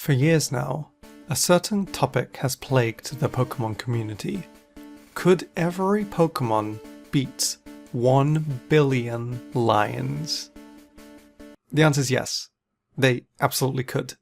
For years now, a certain topic has plagued the Pokémon community. Could every Pokémon beat 1 billion lions? The answer is yes. They absolutely could.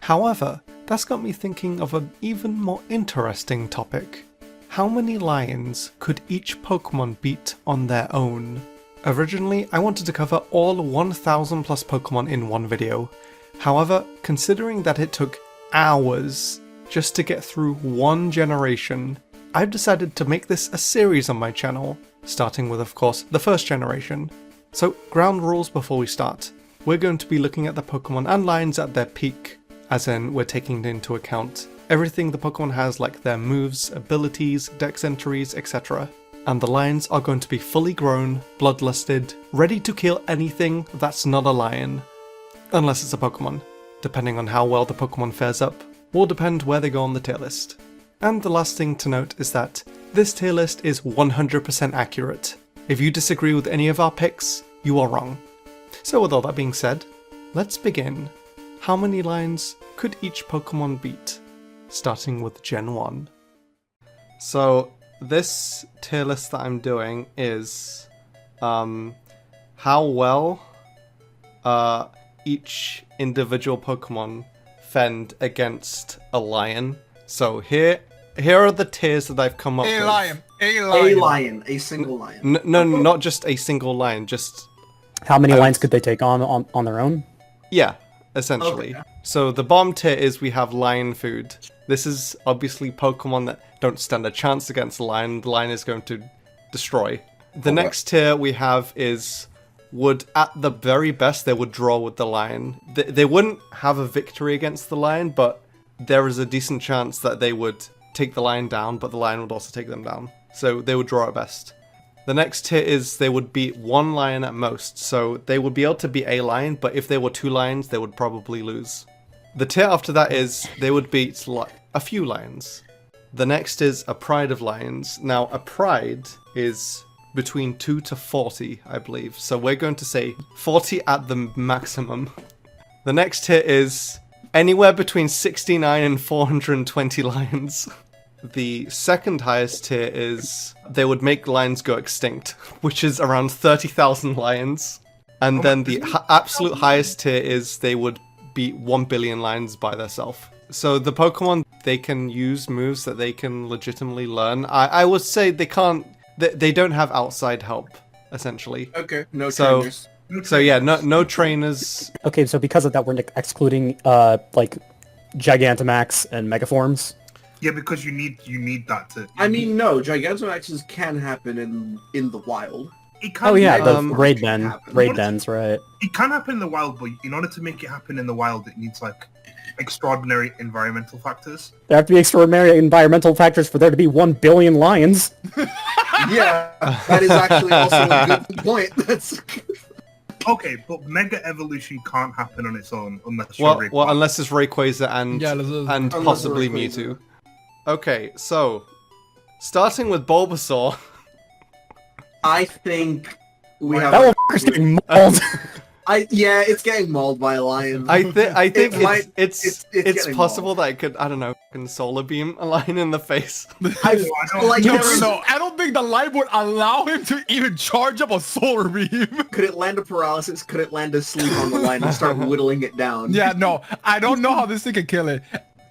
However, that's got me thinking of an even more interesting topic. How many lions could each Pokémon beat on their own? Originally, I wanted to cover all 1000 plus Pokémon in one video. However, considering that it took hours just to get through one generation, I've decided to make this a series on my channel, starting with, of course, the first generation. So, ground rules before we start. We're going to be looking at the Pokémon and lions at their peak, as in we're taking into account everything the Pokémon has, like their moves, abilities, dex entries, etc. And the lions are going to be fully grown, bloodlusted, ready to kill anything that's not a lion. Unless it's a Pokémon. Depending on how well the Pokémon fares up, will depend where they go on the tier list. And the last thing to note is that this tier list is 100% accurate. If you disagree with any of our picks, you are wrong. So with all that being said, let's begin. How many lions could each Pokémon beat? Starting with Gen 1. So this tier list that I'm doing is how well each individual Pokemon fend against a lion. So here are the tiers that I've come up with. A single lion. No, not just a single lion, just... How many lions could they take on their own? Yeah, essentially. Okay. So the bottom tier is we have lion food. This is obviously Pokemon that don't stand a chance against the lion. The lion is going to destroy. The next tier we have is... would, at the very best, they would draw with the lion. They wouldn't have a victory against the lion, but there is a decent chance that they would take the lion down, but the lion would also take them down. So they would draw at best. The next tier is they would beat one lion at most, so they would be able to beat a lion, but if there were two lions, they would probably lose. The tier after that is they would beat a few lions. The next is a pride of lions. Now, a pride is... between 2 to 40, I believe. So we're going to say 40 at the maximum. The next tier is anywhere between 69 and 420 lions. The second highest tier is they would make lions go extinct, which is around 30,000 lions. And then the absolute highest tier is they would beat 1 billion lions by themselves. So the Pokemon, they can use moves that they can legitimately learn. I would say they can't... They don't have outside help, essentially. Okay, no trainers. So yeah, no trainers. Okay, so because of that, we're excluding like Gigantamax and Megaforms. Yeah, because you need that to. I mean, no, Gigantamaxes can happen in the wild. It can. Oh yeah, the raid dens, right? It can happen in the wild, but in order to make it happen in the wild, it needs like extraordinary environmental factors. There have to be extraordinary environmental factors for there to be 1 billion lions. Yeah, that is actually also a good point. That's okay, but Mega Evolution can't happen on its own unless you're Rayquaza. Well, unless it's Rayquaza and possibly Mewtwo. Okay, so starting with Bulbasaur. I think we have. That little fucker's getting mauled. Yeah, it's getting mauled by a lion. I think it's possible that it could, I don't know, solar beam a lion in the face. I don't think the lion would allow him to even charge up a solar beam. Could it land a paralysis? Could it land a sleep on the lion and start whittling it down? Yeah, no, I don't know how this thing can kill it.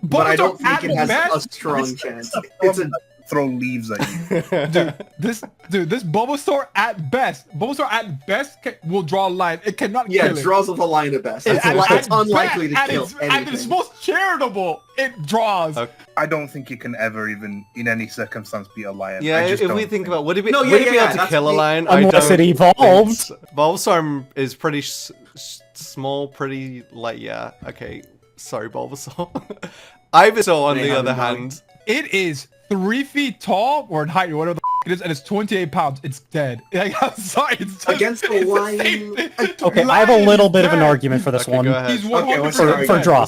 But I don't think it has a strong chance. It's a throw leaves at you. This Bulbasaur at best will draw a lion. It cannot kill it. Yeah, it draws with a lion at best. It's unlikely to kill anything. And it's most charitable. It draws. Okay. I don't think it can ever even, in any circumstance, be a lion. Yeah, if we think about, would it be able to kill a lion? Unless it evolved. Bulbasaur is pretty small, pretty light, yeah. Okay, sorry, Bulbasaur. Ivysaur, on the other hand... It is 3 feet tall, or in height, or whatever the it is, and it's 28 pounds. It's dead. Like, I'm sorry. It's just, against the lion. Okay, I have a little bit of an argument for this one. He's for draw.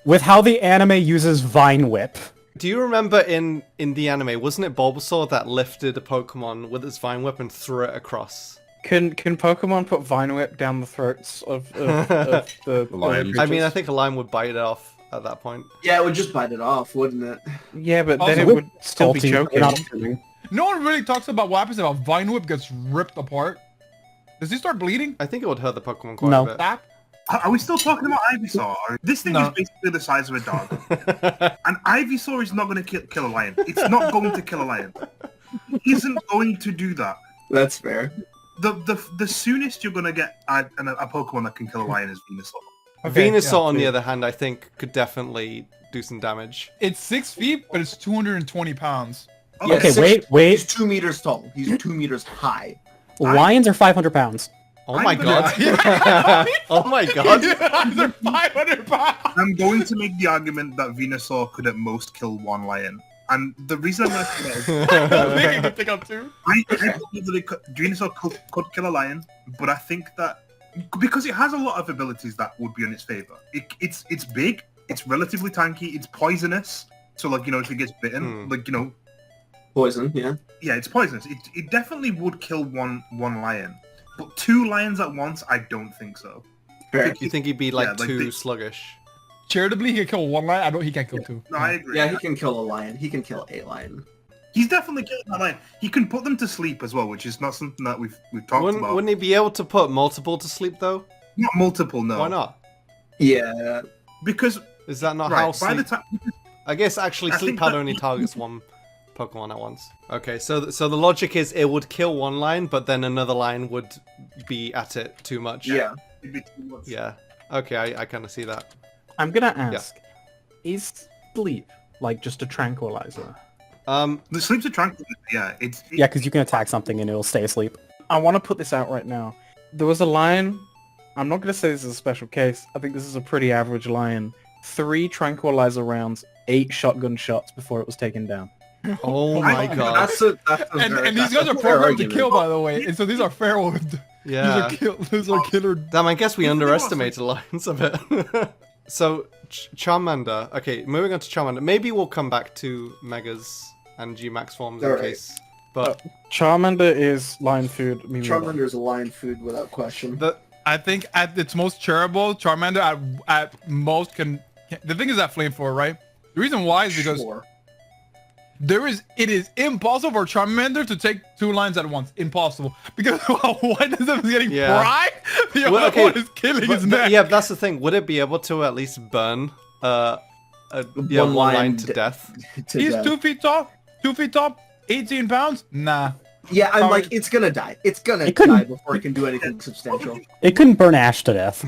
With how the anime uses Vine Whip. Do you remember in the anime, wasn't it Bulbasaur that lifted a Pokemon with its Vine Whip and threw it across? Can Pokemon put Vine Whip down the throats of the Lions? I mean, I think a lion would bite it off at that point. Yeah, it would just bite it off, wouldn't it? Yeah, but then Also, it would still be Salty, choking. not killing. No one really talks about what happens if a Vine Whip gets ripped apart. Does he start bleeding? I think it would hurt the Pokemon quite No. a bit. Tap? Are we still talking about Ivysaur? This thing No. is basically the size of a dog. And Ivysaur is not going to kill a lion. It's not going to kill a lion. It isn't going to do that. That's fair. The soonest you're going to get a Pokemon that can kill a lion is Venusaur. Okay, Venusaur, yeah, on the yeah. other hand, I think could definitely do some damage. It's 6 feet, but it's 220 pounds. Okay, He's wait. 2 meters tall. He's 2 meters high. Lions are 500 pounds. Oh my I'm god. Yeah. Oh my god. They're 500 pounds. I'm going to make the argument that Venusaur could at most kill one lion. And the reason I'm going to say that is They can pick up too. I believe that Venusaur could kill a lion, but I think that because it has a lot of abilities that would be in its favor. It's big, it's relatively tanky, it's poisonous. So like, if it gets bitten, like, Poison, yeah. yeah, it's poisonous. It definitely would kill one lion. But 2 lions at once, I don't think so. Fair. You think he'd be like Yeah, like too the- sluggish? Charitably, he can kill one lion. I know he can't kill 2. No, I agree. Yeah, he can kill a lion. He can kill a lion. He's definitely killing that lion. He can put them to sleep as well, which is not something that we've talked about. Wouldn't he be able to put multiple to sleep though? Not multiple, no. Why not? Yeah. Because Is that not right, how by sleep... the time I guess actually I sleep think pad that- only targets one Pokemon at once. Okay, so the logic is it would kill one lion, but then another lion would be at it too much. Yeah. it'd be too much. Yeah. Okay, I kind of see that. I'm gonna ask, is sleep like just a tranquilizer? The sleep's a tranquilizer. Yeah, Yeah, because you can attack something and it'll stay asleep. I want to put this out right now. There was a lion. I'm not gonna say this is a special case. I think this is a pretty average lion. 3 tranquilizer rounds, 8 shotgun shots before it was taken down. Oh my god. That's a And these guys are programmed to kill, by the way. And so these are feral. Yeah. These are killer. Damn, I guess we underestimated lions a bit. So, Charmander. Okay, moving on to Charmander. Maybe we'll come back to Megas and G-Max forms in Alright. case. But Charmander is lion food. Charmander's a lion food without question. I think at its most charitable, Charmander at most can. The thing is that Flamethrower, right? The reason why is because Sure. it is impossible for Charmander to take 2 lions at once. Impossible. Because one of them is getting Yeah. fried, the Well, other okay, one is killing his neck. yeah, that's the thing. Would it be able to at least burn one One lion lion to d- death? To He's death. 2 feet tall. 2 feet tall. 18 pounds. Nah. Yeah, I'm Sorry. like, it's gonna die. It's gonna It couldn't- die before it can do anything substantial. It couldn't burn Ash to death.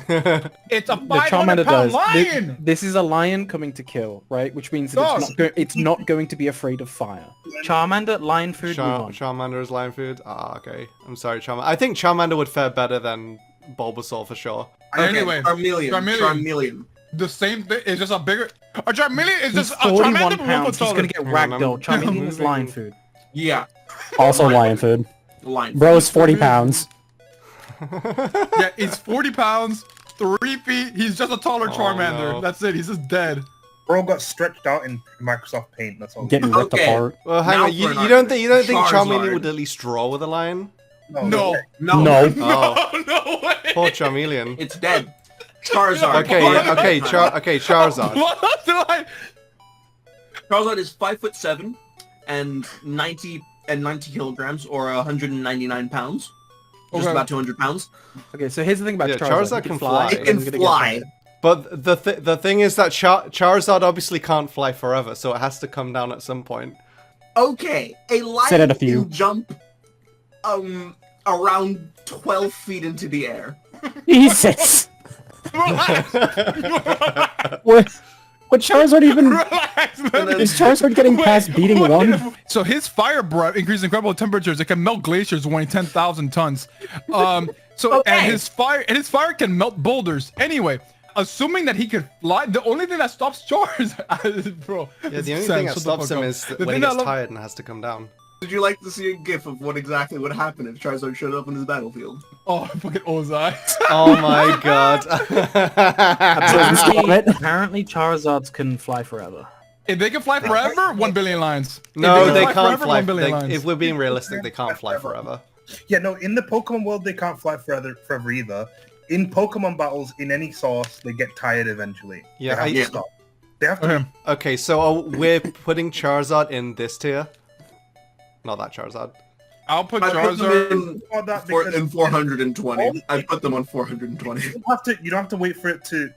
It's a The 500 Charmander pound does. lion. This is a lion coming to kill, right? Which means that it's not going to be afraid of fire. Charmander, lion food, move on. Charmander is lion food? Ah, okay. I'm sorry, Charmander. I think Charmander would fare better than Bulbasaur for sure. Anyway, Charmeleon. The same thing. It's just a bigger. A Charmeleon is He's just a 41 Charmander but pounds. much He's taller. gonna get ragdoll. Charmeleon is lion food. Yeah, Also lion food. lion. Bro's 40 pounds. Yeah, he's 40 pounds, 3 feet. He's just a taller Charmander. no. That's it. He's just dead. Bro got stretched out in Microsoft Paint. That's all. Getting ripped Okay. apart. Well, hang Now on. You for an don't think Charizard. Charmeleon would at least draw with a lion? No. No. No. Oh, No way. poor Charmeleon. It's dead. Charizard. Okay, Charizard. What do I? Charizard is 5'7" and 90 kilograms, or 199 pounds. Just Okay. about 200 pounds. Okay, so here's the thing about Yeah, Charizard. Charizard He can fly. It can He's gonna get fly. tired. But the thing is that Charizard obviously can't fly forever, so it has to come down at some point. Okay, a lion Said it a few. can jump around 12 feet into the air. Jesus! Relax. What Charizard even... Relax. Let me- Is Charizard getting past beating one? So his fire breath increases incredible temperatures. It can melt glaciers weighing 10,000 tons. So Okay. and his fire can melt boulders. Anyway, assuming that he could fly, the only thing that stops Charizard, bro. Yeah, the only thing that stops him is The when thing he that gets I love- tired and has to come down. Would you like to see a gif of what exactly would happen if Charizard showed up on his battlefield? Oh, fucking Ozai. Oh my god. Apparently Charizards can fly forever. If they can fly forever, 1 billion lines. If No, they fly can't forever, fly. 1 billion lines. If we're being realistic, they can't fly forever. Yeah, no, in the Pokemon world, they can't fly forever either. In Pokemon battles, in any source, they get tired eventually. Yeah, they have to stop. They have to. Okay, so we're putting Charizard in this tier. Not that Charizard. I'll put I put Charizard them in 420. I put them on 420. You don't have to wait for it to,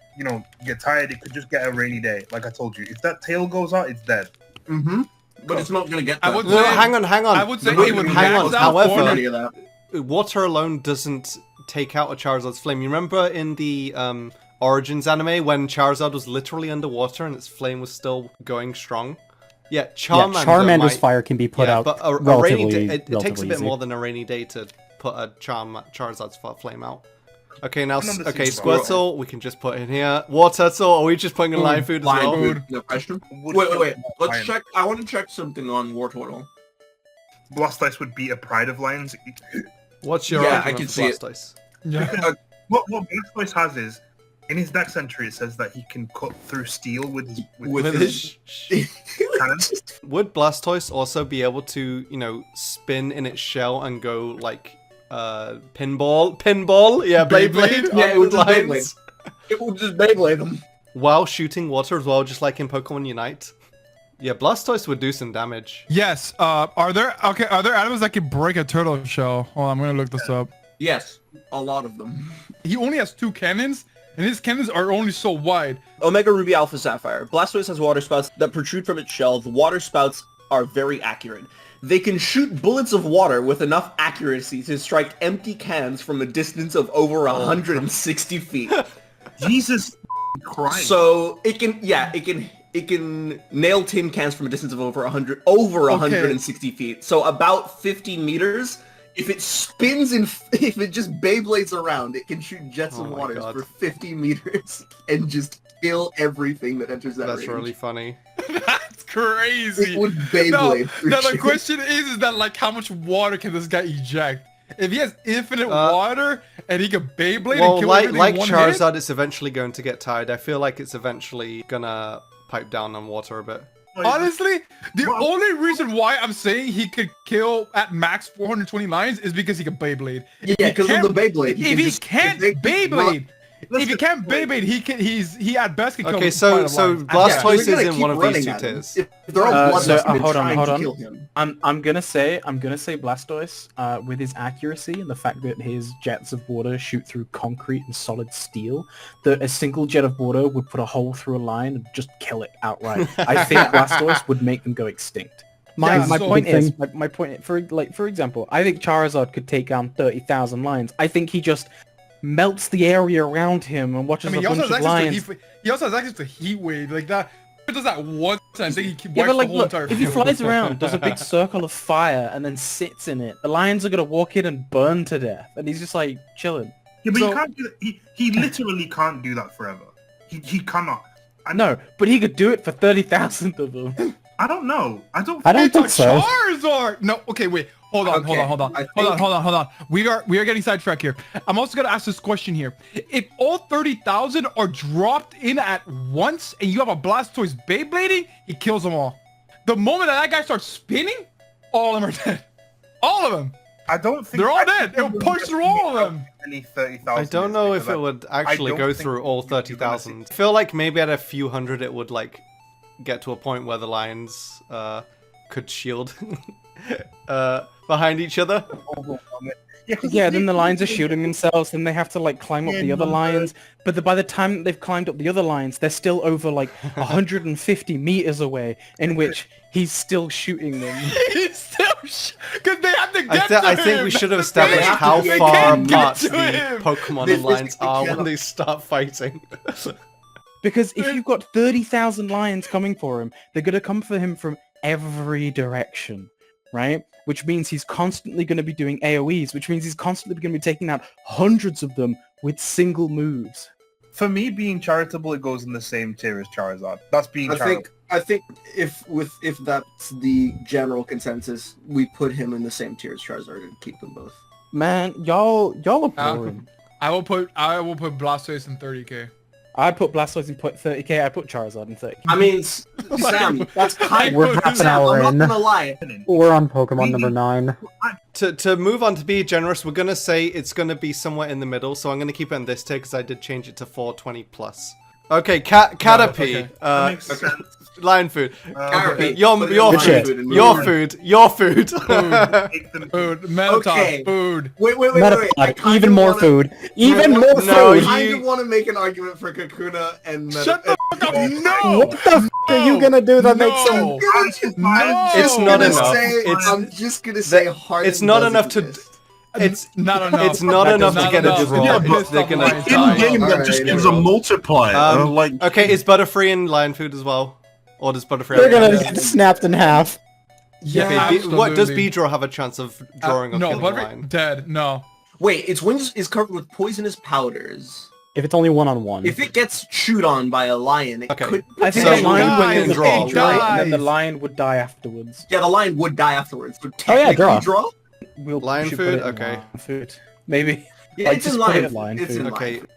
get tired. It could just get a rainy day, like I told you. If that tail goes out, it's dead. Mm-hmm. But it's not gonna get that. No, hang on. I would say Wait, it would hang on. max out However, water alone doesn't take out a Charizard's flame. You remember in the Origins anime when Charizard was literally underwater and its flame was still going strong? Yeah, Charmander's fire can be put out but a relatively, rainy day, it takes a bit easy. more than a rainy day to put a Charizard's flame out. Okay, now, Okay, Squirtle, we can just put in here. Wartortle, are we just putting in live food as well? Food, no question. Wait. Let's check. I want to check something on Wartortle. Blastoise would be a pride of lions. What's your Yeah, argument I can for see it. Blastoise? Yeah. What Blastoise has is, in his Dex entry, it says that he can cut through steel with his cannon. Would Blastoise also be able to, spin in its shell and go like pinball? Yeah, Beyblade. Yeah, it would just lines. Beyblade. It would just Beyblade them. While shooting water as well, just like in Pokemon Unite. Yeah, Blastoise would do some damage. Yes. Are there animals that can break a turtle shell? Hold on, I'm gonna look this up. Yes, a lot of them. He only has 2 cannons, and his cannons are only so wide. Omega Ruby Alpha Sapphire. Blastoise has water spouts that protrude from its shell. The water spouts are very accurate. They can shoot bullets of water with enough accuracy to strike empty cans from a distance of over 160 feet. Jesus Christ. So it can nail tin cans from a distance of over 160 feet. So about 50 meters. If it spins if it just Beyblades around, it can shoot jets of water for 50 meters and just kill everything that enters that range. That's really funny. That's crazy. It would Beyblade. No, the question is that like how much water can this guy eject? If he has infinite water and he can Beyblade and kill everything like in one Charizard, hit? it's eventually going to get tired. I feel like it's eventually gonna pipe down on water a bit. Honestly, the only reason why I'm saying he could kill at max 420 lions is because he can Beyblade. Yeah, because of the Beyblade. If he can't Beyblade, he at best can kill. Okay, so Blastoise is in one of these 2 tiers. If they're all hold on. kill him. I'm gonna say Blastoise with his accuracy and the fact that his jets of water shoot through concrete and solid steel, that a single jet of water would put a hole through a lion and just kill it outright. I think Blastoise would make them go extinct. My point is, for example, I think Charizard could take down 30,000 lions. I think he just melts the area around him and watches a bunch of lions. He also has access to heat wave like that. He does that one time. I think he Yeah, wipes but the whole entire if he field. flies around, does a big circle of fire, and then sits in it, the lions are gonna walk in and burn to death, and he's just like chilling. Yeah, but you can't do that. He literally can't do that forever. He cannot. No, but he could do it for 30,000 of them. I don't know. I don't think so. Charizard! No, okay, wait. Hold on. We are getting sidetracked here. I'm also gonna ask this question here. If all 30,000 are dropped in at once and you have a Blastoise Beyblading, he kills them all. The moment that guy starts spinning, all of them are dead. All of them. I don't think they're all dead. It will punch through all of them. I don't know if it would actually go through all 30,000. I feel like maybe at a few hundred it would like get to a point where the lions could shield behind each other. Yeah, then the lions are shooting themselves, then they have to like climb up the other lions. But by the time they've climbed up the other lions, they're still over like 150 meters away, in which he's still shooting them. He's still because they have to get to him. I think we should have established how far apart the Pokemon and lions are when they start fighting. Because if you've got 30,000 lions coming for him, they're going to come for him from every direction, right? Which means he's constantly going to be doing AoEs, which means he's constantly going to be taking out hundreds of them with single moves. For me, being charitable, it goes in the same tier as Charizard. That's being charitable. I think if that's the general consensus, we put him in the same tier as Charizard and keep them both. Man, y'all are boring. I will put Blastoise in 30k. I'd put Blastoise in 30k. I'd put Charizard in 30k. I mean, Sam, that's kind We're of... half an Sam, hour I'm in. not gonna lie. We're on Pokemon number 9. To move on, to be generous, we're going to say it's going to be somewhere in the middle, so I'm going to keep it on this tier because I did change it to 420 plus. Okay, Caterpie. okay. That makes sense. Lion food. Caterpie, Your put it your in food. food and Your move on. food. Your food. Take them- Food. Metal Okay. food. Wait. I Metapod, kinda even more wanna- food. Even more No, food! I you- kind of want to make an argument for Kakuna and Shut the fuck up. No. What the f are you gonna do that makes sense? No. I'm It's just not gonna enough. say, It's- I'm just gonna say hard. it's not enough to- It's Not enough. It's not That enough does to get a enough. draw. Yeah, It's- but they're gonna Lion die. Tide. In-game, that Alright, just gives yeah. a multiplier. like, Okay, is Butterfree in Lion food as well? Or does Butterfree They're have gonna a get snapped in half. Yeah, Okay, what does absolutely. Beedrill have a chance of drawing or No, killing a lion? Butterfree dead. No. Wait, its wings is covered with poisonous powders. If it's only 1-on-1. If it gets chewed on by a lion, it Okay. could. I think So the lion dies, would kill the draw. page, right? And then the Dies. lion would die afterwards. Yeah, the lion would die afterwards. So Oh, yeah, technically draw. We'll Lion should food? put it in Okay. lion food. Maybe. Yeah, Like, it's just in put it lion. in lion It's food. in lion Okay, food.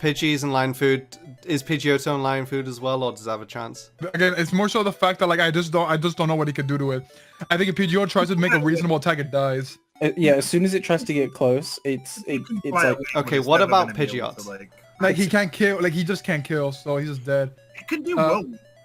Pidgey's in Lion food. Is Pidgeotto in Lion food as well, or does it have a chance? Again, it's more so the fact that like I just don't know what he could do to it. I think if Pidgeot tries to make a reasonable attack, it dies. Yeah, as soon as it tries to get close, it's like Okay, what about Pidgeot? Like he can't kill. Like he just can't kill. So he's just dead. It can do well.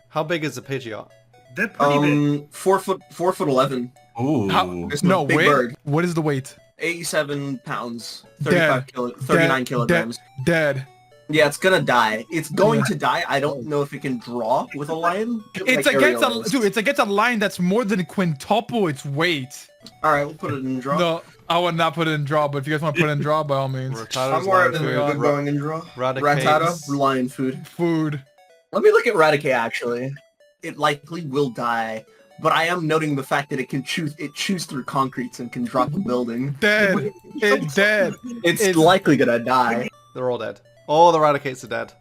How big is a Pidgeot? They're pretty big. 4'11", ooh. It's No, a big weight. bird. What is the weight? 87 pounds, Dead. 39 kilograms. Dead. Yeah, it's gonna die. It's going to die. I don't know if it can draw with a lion. It's like against Ariel a is. dude. It's against a line that's more than quintuple its weight. All right, we'll put it in draw. No, I would not put it in draw. But if you guys want to put it in draw, by all means. Rattata's I'm worried Lion about food. going in draw. Raticates. Rattata, lion food. Food. Let me look at Raticate actually. It likely will die, but I am noting the fact that it can choose. It chews through concretes and can drop a building. Dead. It's dead. It's likely gonna die. They're all dead. All the Raticates are dead.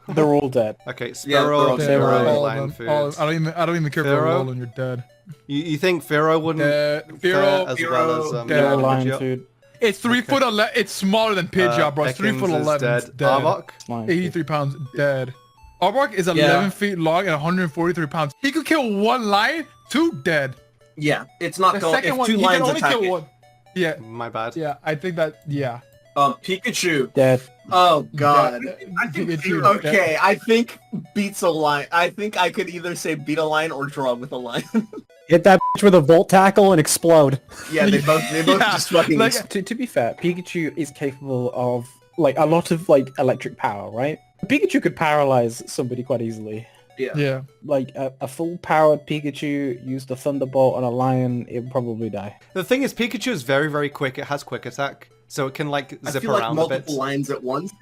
they're all dead. Okay, Yeah, they're all Spearow, dead. They're all Spearow, dead. Lion food. I don't even care if they're Fearow? rolling. You're dead. You think Fearow wouldn't Dead. fare Fearow. as well as dead. They're all lion Pidgeot? food. It's 3'11". It's smaller than Pidgeot, bro. It's 3'11". Ekans It's is dead. dead. Arbok? Lion food. 83 pounds. Dead. Arbok is 11 feet long and 143 pounds. He could kill one lion. 2 dead. Yeah, it's not The going. second If one, two he can lions only attack kill it. one. Yeah. My bad. Yeah. I think that. Yeah. Pikachu. Dead. Oh god. I think Pikachu. Pikachu. Okay, I think beats a lion. I think I could either say beat a lion or draw with a lion. Hit that bitch with a Volt Tackle and explode. Yeah, they both Yeah, just fucking. like- To be fair, Pikachu is capable of like a lot of like electric power, right? Pikachu could paralyze somebody quite easily. Yeah. Like a full powered Pikachu used a Thunderbolt on a lion, it would probably die. The thing is, Pikachu is very, very quick. It has quick attack, so it can like I zip feel like around a bit. multiple lions at once.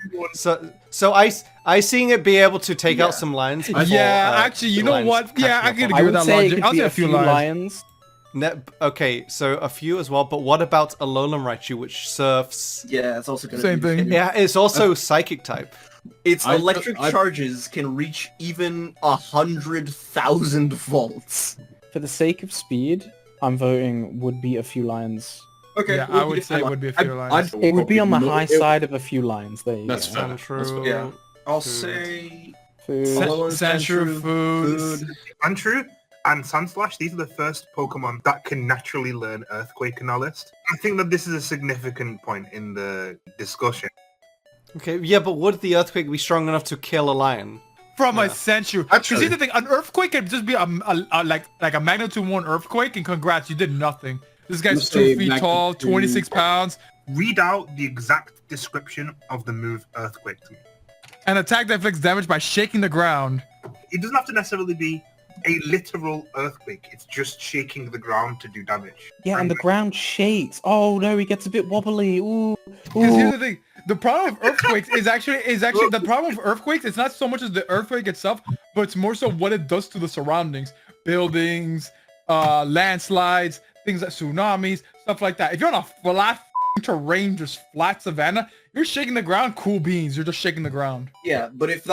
So I seeing it be able to take out some lions. Before, Actually, you know lions what? Yeah, I catch could up agree I with would that say it logic. could I'll be say a a few few lions. lions. Okay, so a few as well. But what about Alolan Raichu, which surfs? Yeah, it's also gonna Same be thing. Yeah, it's also psychic type. Its I- electric I- charges can reach even 100,000 volts. For the sake of speed, I'm voting would be a few lions. Okay, Yeah, we'll I be would say it would be a few lions. It would be on the high side of a few lions. There you That's go. fair. Sandshrew. Yeah. I'll Food. say Food. Alolan Sandshrew, food. Sandshrew and Sandslash, these are the first Pokemon that can naturally learn Earthquake in our list. I think that this is a significant point in the discussion. Okay, yeah, but would the earthquake be strong enough to kill a lion? From a Yeah. Sandshrew. Actually- You see the thing, an earthquake can just be like a magnitude 1 earthquake, and congrats, you did nothing. This guy's Let's 2 say feet tall, magnitude- 26 pounds, Read out the exact description of the move Earthquake to me. an attack that inflicts damage by shaking the ground. It doesn't have to necessarily be a literal earthquake. It's just shaking the ground to do damage. Yeah, and the ground shakes. Oh no, he gets a bit wobbly. Ooh. Because here's Ooh. the thing, the problem with earthquakes is actually the problem with earthquakes. It's not so much as the earthquake itself, but it's more so what it does to the surroundings, buildings, landslides, things like tsunamis, stuff like that. If you're on a flat terrain, just flat savanna, you're shaking the ground. Cool beans, you're just shaking the ground. yeah, but if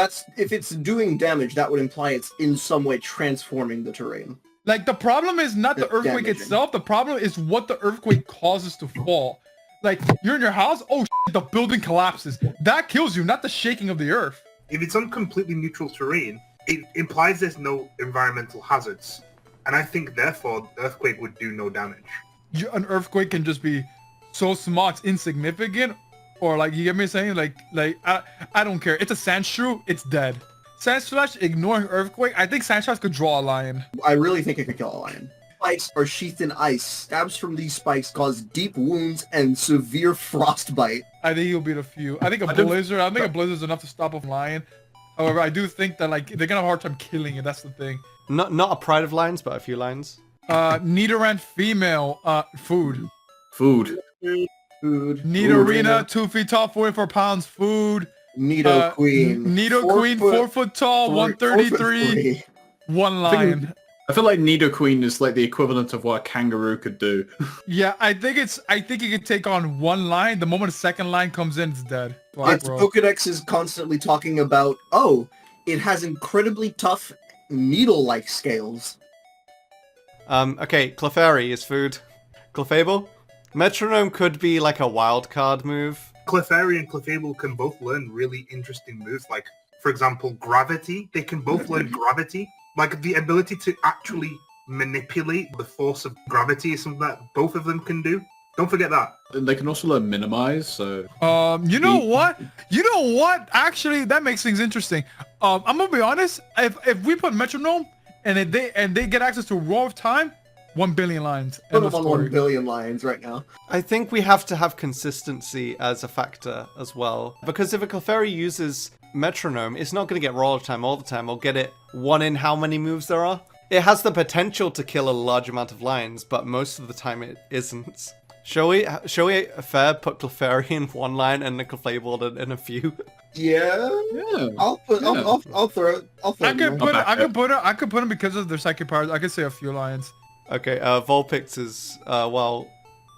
it's doing damage, that would imply it's in some way transforming the terrain. Like the problem is not the It's earthquake damaging. itself. The problem is what the earthquake causes to fall. Like you're in your house, oh shit, the building collapses. That kills you, not the shaking of the earth. If it's on completely neutral terrain, it implies there's no environmental hazards. And I think, therefore, Earthquake would do no damage. An earthquake can just be so small, it's insignificant, or like, you get me saying? Like I don't care. It's a Sandshrew, it's dead. Sandslash ignoring earthquake. I think Sandslash could draw a lion. I really think it could kill a lion. Spikes are sheathed in ice. Stabs from these spikes cause deep wounds and severe frostbite. I think he'll beat a few. I think a blizzard. I think a blizzard's enough to stop a lion. However, I do think that like they're gonna have a hard time killing it. That's the thing. Not a pride of lions, but a few lions. Nidoran female. Food. Food. Nidorina, 2 feet tall, 44 pounds. Food. Nido Queen. Nido Queen, 4 foot tall, 133. 1 lion. I feel like Nidoqueen is like the equivalent of what a kangaroo could do. Yeah, I think it could take on 1 lion. The moment a second lion comes in, it's dead. Its Pokedex is constantly talking about, oh, it has incredibly tough needle-like scales. Okay, Clefairy is food. Clefable? Metronome could be like a wild card move. Clefairy and Clefable can both learn really interesting moves, like, for example, Gravity. They can both learn Gravity. Like, the ability to actually manipulate the force of gravity is something that both of them can do. Don't forget that. And they can also learn Minimize, so... You know what? Actually, that makes things interesting. I'm gonna be honest. If we put Metronome and they get access to Roar of Time, 1 billion lines. Put them on 1 billion lines right now. I think we have to have consistency as a factor as well. Because if a Clefairy uses Metronome, it's not going to get Roar of Time all the time. Or get it 1 in how many moves there are. It has the potential to kill a large amount of lines, but most of the time it isn't. Shall we fair put Clefairy in 1 line and the Clefable in a few? Yeah. I'll throw it. I could put them because of their psychic powers. I could say a few lions. Okay, Vulpix is, well,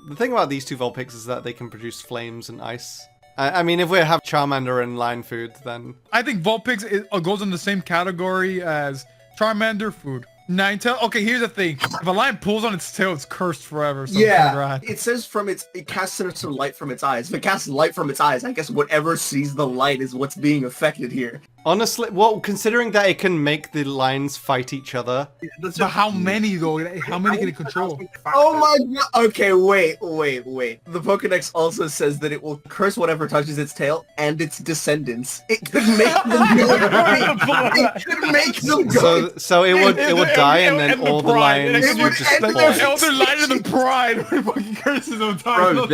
the thing about these 2 Vulpix is that they can produce flames and ice. I mean, if we have Charmander and Lion Food, then... I think Vulpix goes in the same category as Charmander, food. Ninetales. Okay, here's the thing. If a lion pulls on its tail, it's cursed forever. So it says it casts sinister light from its eyes. If it casts light from its eyes, I guess whatever sees the light is what's being affected here. Honestly, well, considering that it can make the lions fight each other. But how many, though? How many can it control? Oh my god! Okay, wait. The Pokedex also says that it will curse whatever touches its tail and its descendants. It could make them go. It could make them go. So it would die, and then all the lions would just fall. Elder Lion and the Pride. Fucking curses them time.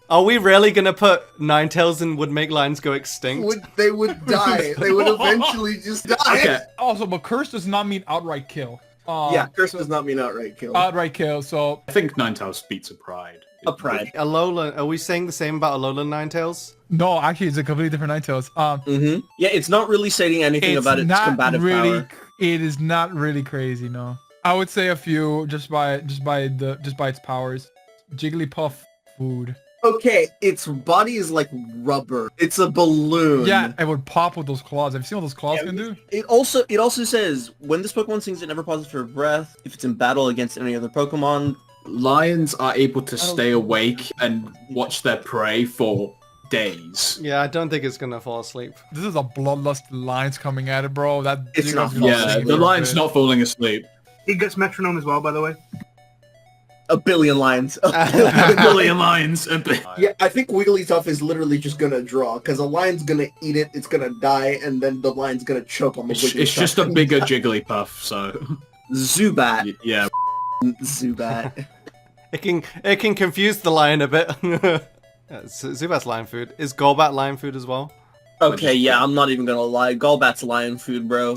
Are we really gonna put Ninetales and would make lions go extinct? They would die. They would eventually just die. Okay. Also, but curse does not mean outright kill. Yeah, curse does not mean outright kill. Outright kill, so... I think Ninetales beats a Pride. A Pride. Alolan, are we saying the same about Alolan Ninetales? No, actually, it's a completely different Ninetales. Yeah, it's not really stating anything about its combative power. It is not really crazy, no. I would say a few just by its powers. Jigglypuff, food. Okay, its body is like rubber. It's a balloon. Yeah, it would pop with those claws. Have you seen what those claws can do? It also says, when this Pokemon sings, it never pauses for breath. If it's in battle against any other Pokemon. Lions are able to stay awake and watch their prey for days. Yeah, I don't think it's gonna fall asleep. This is a bloodlust lion's coming at it, bro. It's not. Yeah, the lion's not falling asleep. It gets Metronome as well, by the way. A billion lions. A billion lions. Yeah, I think Wigglytuff is literally just gonna draw, because a lion's gonna eat it, it's gonna die, and then the lion's gonna choke on the Wigglytuff. It's just a bigger Jigglypuff, so... Zubat. Yeah. Zubat. It can confuse the lion a bit. Zubat's lion food. Is Golbat lion food as well? Okay, yeah, I'm not even gonna lie. Golbat's lion food, bro.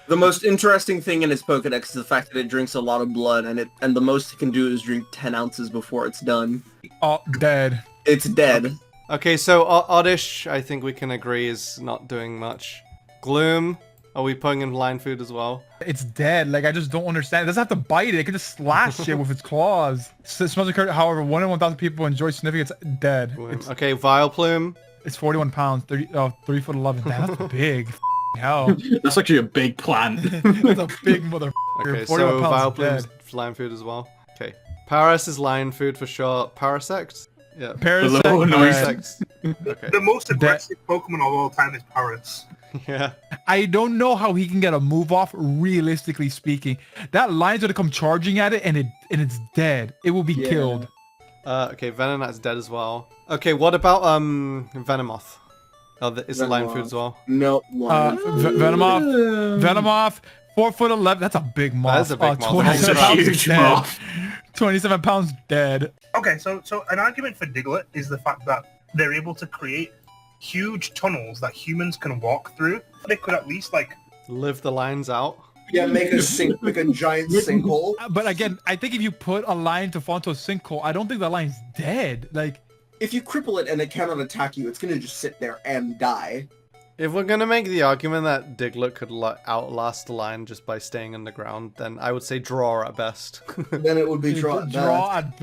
The most interesting thing in its Pokedex is the fact that it drinks a lot of blood, and the most it can do is drink 10 ounces before it's done. Oh, dead. It's dead. Okay, so Oddish, I think we can agree, is not doing much. Gloom, are we putting in lion food as well? It's dead. Like, I just don't understand. It doesn't have to bite it. It can just slash shit with its claws. It smells like, however, 1 in 1,000 people enjoy sniffing. It's dead. Okay, Vileplume. It's 41 pounds, 3 foot 11. Damn, that's big. Hell. That's actually a big plant. That's a big motherfucker. Okay, so Vileplume's lion food as well. Okay. Paras is lion food for sure. Parasect? Yeah. Parasect. Okay. The most aggressive Pokemon of all time is Paras. Yeah. I don't know how he can get a move off, realistically speaking. That lion's gonna come charging at it and it's dead. It will be killed. Okay, Venonat's dead as well. Okay, what about Venomoth? Oh, it's a lion food as well. No, Venomoth, 4'11". That's a big moth. That is a big moth. 27 That's a pounds huge dead. moth. 27 pounds dead. Okay, so an argument for Diglett is the fact that they're able to create huge tunnels that humans can walk through. They could at least like Live the lions out. Yeah, make a giant sinkhole. But again, I think if you put a lion to fall into a sinkhole, I don't think the lion's dead. Like, If you cripple it and it cannot attack you, it's gonna just sit there and die. If we're gonna make the argument that Diglett could outlast the lion just by staying underground, then I would say draw at best. Then it would be draw. draw at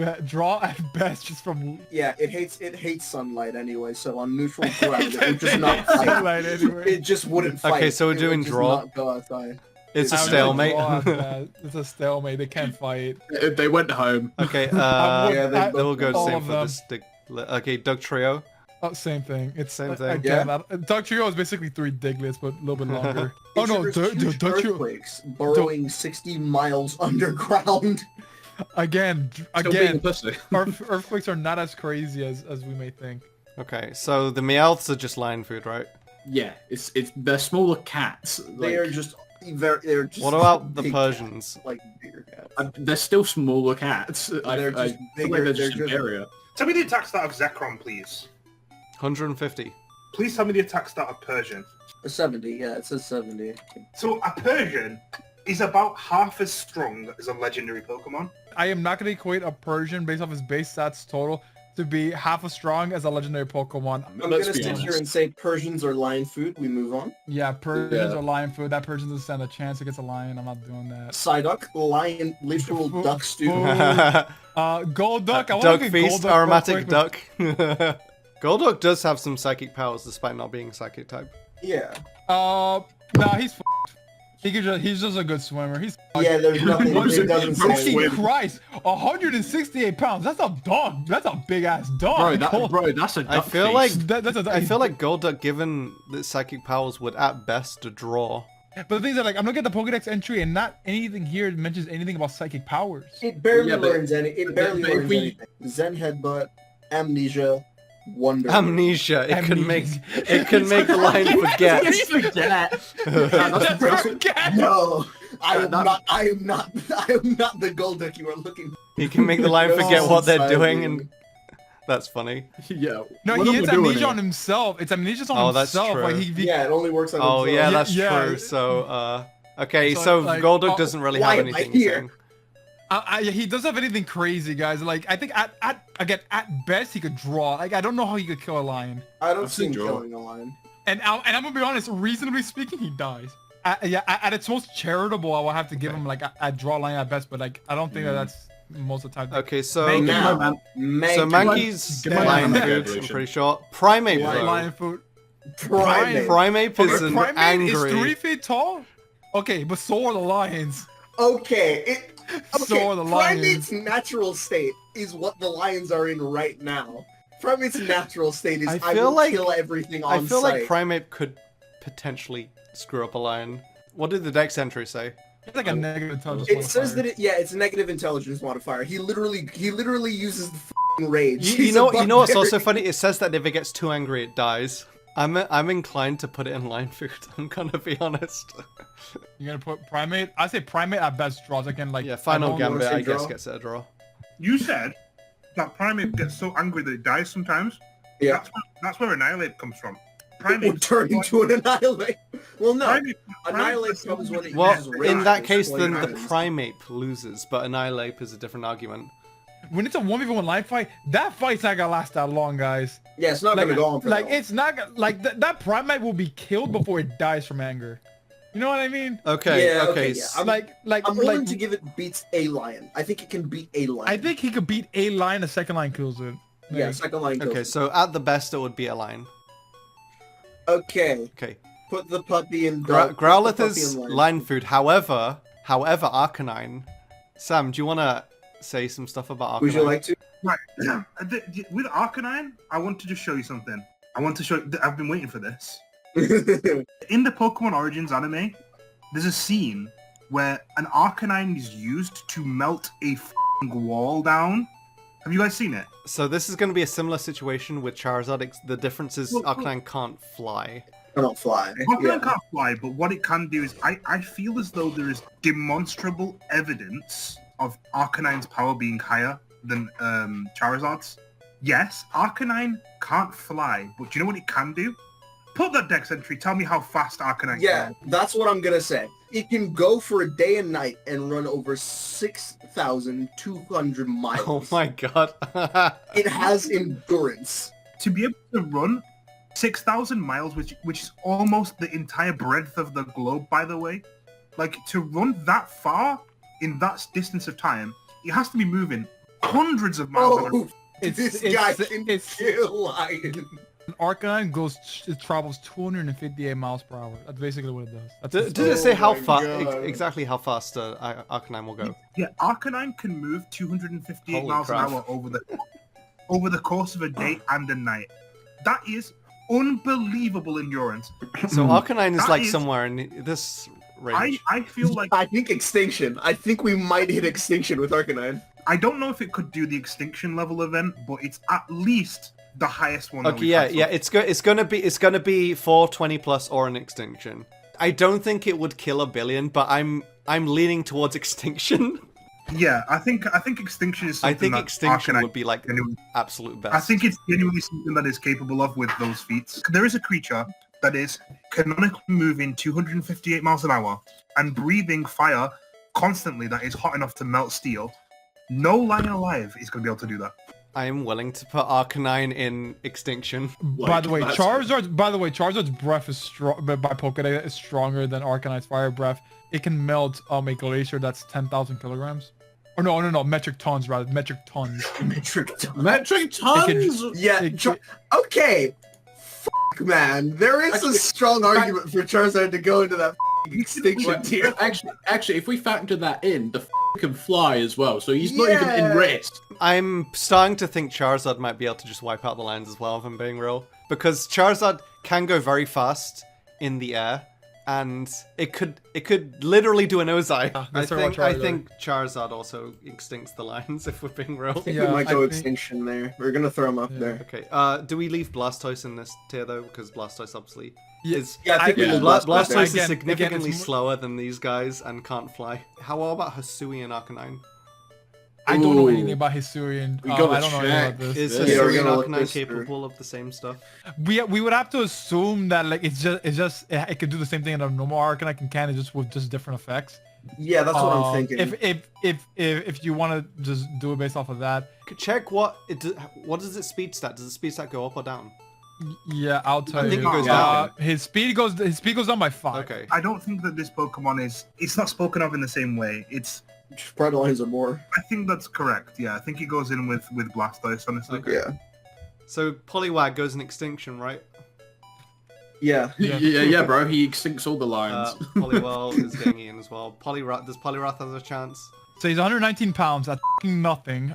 best just from Yeah, it hates sunlight anyway. So on neutral ground, it would just not fight. sunlight anyway. It just wouldn't fight. Okay, so we're It doing would just draw. not go outside. It's a I would stalemate. draw at best. It's a stalemate. They can't fight. They went home. Okay, Yeah, they we'll go all same of for them. this Diglett. Okay, Doug Trio. Oh, same thing. It's Same thing. Again, Doug Trio is basically 3 Diglets, but a little bit longer. Oh no, Huge Doug Trio. earthquakes burrowing 60 miles underground. Again, Still being a pussy. earthquakes are not as crazy as we may think. Okay, so the Meowths are just lion food, right? Yeah, they're smaller cats. They're just What about the big Persians? cats, like bigger cats. They're still smaller cats. They're just I feel bigger, like they're they're just just- inferior. tell me the attack stat of Zekrom, please. 150. Please tell me the attack stat of Persian. 70, yeah, it says 70. So a Persian is about half as strong as a legendary Pokemon. I am not going to equate a Persian based off his base stats total to be half as strong as a legendary Pokemon. I'm Let's gonna be sit honest. here and say Persians are lion food. We move on. Yeah, Persians Yeah. are lion food. That Persian doesn't stand a chance against a lion. I'm not doing that. Psyduck, lion, literal duck stew. Golduck. I want Duck to Feast, Golduck aromatic real quick, duck. Golduck does have some psychic powers despite not being psychic type. Yeah. Nah, he's f***ed. He's just a good swimmer. He's Yeah, there's nothing. It doesn't say. Fucking Christ, 168 pounds. That's a dog. That's a big ass dog. Bro, that's a duck I feel feast. like That's a, I feel like Golduck, given the psychic powers, would at best draw. But the things are like, I'm looking at the Pokédex entry, and not anything here mentions anything about psychic powers. It barely Yeah, but- learns any. It barely but if learns we- anything. Zen headbutt, amnesia, wonder. Amnesia. It can make Amnesia. the lion forget. No, I am that- not. I am not. I am not the Golduck you are looking for. He can make the lion forget Oh, what they're sadly. doing, and that's funny. Yeah. No, what he am hits I doing amnesia here? on himself. It's amnesia's on Oh, that's himself. true. Like Yeah, it only works on. Oh himself. yeah, that's Yeah. true. So okay, So, so like, Golduck oh, doesn't really why have am I anything. here? saying. He doesn't have anything crazy, guys. Like, I think at best he could draw. Like, I don't know how he could kill a lion. I don't I've see him seen Joe. killing a lion. And I'm gonna be honest. Reasonably speaking, he dies. At its most charitable, I will have to give him like a draw line at best. But like, I don't think that's most of the time. Okay, so Mankey. Now, so Mankey's Give me lion my food. I'm evolution. pretty sure. Primate Lion- though. Lion food. Primate. Primate is an Primate angry. is 3 feet tall. Okay, but so are the lions. Okay, So are the lions. Primate's natural state is what the lions are in right now. Primate's natural state is I I, feel will like- kill everything on I feel sight. like Primate could potentially screw up a lion. What did the Dex entry say? It's like a negative intelligence. It says modifier. that it's a negative intelligence modifier. He literally uses the f***ing rage. You He's know a what's also barbarian. funny? It says that if it gets too angry, it dies. I'm inclined to put it in lion food. I'm gonna be honest. You're gonna put primate. I say primate at best draws. Again, like Yeah, final I don't- gambit I guess draw. gets it a draw. You said that Primate gets so angry that it dies sometimes. Yeah. That's where Annihilate comes from. It will Primate turn into an annihilate. Well, no. Primate Annihilate comes when it Well, uses rage in that to case, destroy then the islands. Primate loses, but Annihilate is a different argument. When it's a 1v1 lion fight, that fight's not gonna last that long, guys. Yeah, it's not Like, gonna go on for like that long. it's not gonna like that primate will be killed before it dies from anger. You know what I mean? Okay, Yeah, okay. okay, yeah. I'm I'm willing to give it beats a lion. I think it can beat a lion. I think he could beat a lion. The second line kills it. Yeah, Like, second line kills Okay, it. so at the best it would be a lion. Okay, Okay. put the puppy in. Growlithe put the is puppy in lion food. However, Arcanine. Sam, do you want to say some stuff about Arcanine? Would you like to? Right. With Arcanine, I want to just show you something. I want to show. I've been waiting for this. In the Pokemon Origins anime, there's a scene where an Arcanine is used to melt a wall down. Have you guys seen it? So this is going to be a similar situation with Charizard. The difference is Arcanine can't fly. I don't fly. Arcanine can't fly, but what it can do is I feel as though there is demonstrable evidence of Arcanine's power being higher than Charizard's. Yes, Arcanine can't fly, but do you know what it can do? Put that dex entry, tell me how fast Arcanine Yeah, can. that's what I'm gonna say. It can go for a day and night and run over 6,200 miles. Oh my god. It has endurance. To be able to run 6,000 miles, which is almost the entire breadth of the globe, by the way. Like, to run that far in that distance of time, it has to be moving hundreds of miles. Oh, this guy can kill lions. Arcanine travels 258 miles per hour. That's basically what it does. Does it say how my fast God. exactly how fast Arcanine will go? Yeah, Arcanine can move 258 Holy miles crap. an hour over the course of a day and a night. That is unbelievable endurance. So Arcanine is That like is- somewhere in this range. I feel like I think extinction. I think we might hit extinction with Arcanine. I don't know if it could do the extinction level event, but it's at least the highest one. that Okay, we've yeah, had so yeah. far. It's gonna be 420 plus or an extinction. I don't think it would kill a billion, but I'm leaning towards extinction. Yeah, I think extinction is I something think that extinction Arcanine would be like genuinely- absolute best. I think it's genuinely something that is capable of with those feats. There is a creature that is canonically moving 258 miles an hour and breathing fire constantly that is hot enough to melt steel. No lion alive is going to be able to do that. I am willing to put Arcanine in extinction. By the way, that's- Charizard's breath is strong, but by Pokédex is stronger than Arcanine's fire breath. It can melt a glacier that's 10,000 kilograms. Or no, metric tons rather, metric tons. Metric ton. Metric tons? Yeah. Okay. Man, there is a strong argument for Charizard to go into that extinction tier. Actually, if we factor that in, the can fly as well, so he's not even Yeah. in risk. I'm starting to think Charizard might be able to just wipe out the lines as well, if I'm being real. Because Charizard can go very fast in the air, and it could literally do a nosedive. I that's our Charizard. think Charizard also extincts the lines, if we're being real. I think Yeah, we might I go think- extinction there. We're gonna throw him up there. Okay, do we leave Blastoise in this tier though? Because Blastoise obviously is... Yeah, I think we Yeah. leave Blastoise there. is Again, significantly it's more- slower than these guys and can't fly. How about Hisui and Arcanine? I don't know Ooh. anything about Hisuian. We gotta I don't know anything check. about this. Is Yeah, Hisui we're and gonna look Arcanine this through. capable of the same stuff? We would have to assume that like it could do the same thing in a normal Arcanine can, just with just different effects. Yeah, that's what I'm thinking. If you want to just do it based off of that, Check what does its speed stat? Does its speed stat go up or down? yeah, I'll tell I think you. it goes down. His speed goes down by 5. Okay. I don't think that this Pokemon it's not spoken of in the same way. Spread lines are more. I think that's correct. Yeah, I think it goes in with Blastoise, honestly. Okay. Yeah. So Poliwag goes in extinction, right? Yeah. Yeah, bro. He extincts all the lions. Poliwhirl is getting eaten as well. Does Poliwrath have a chance? So he's 119 pounds. That's f***ing nothing.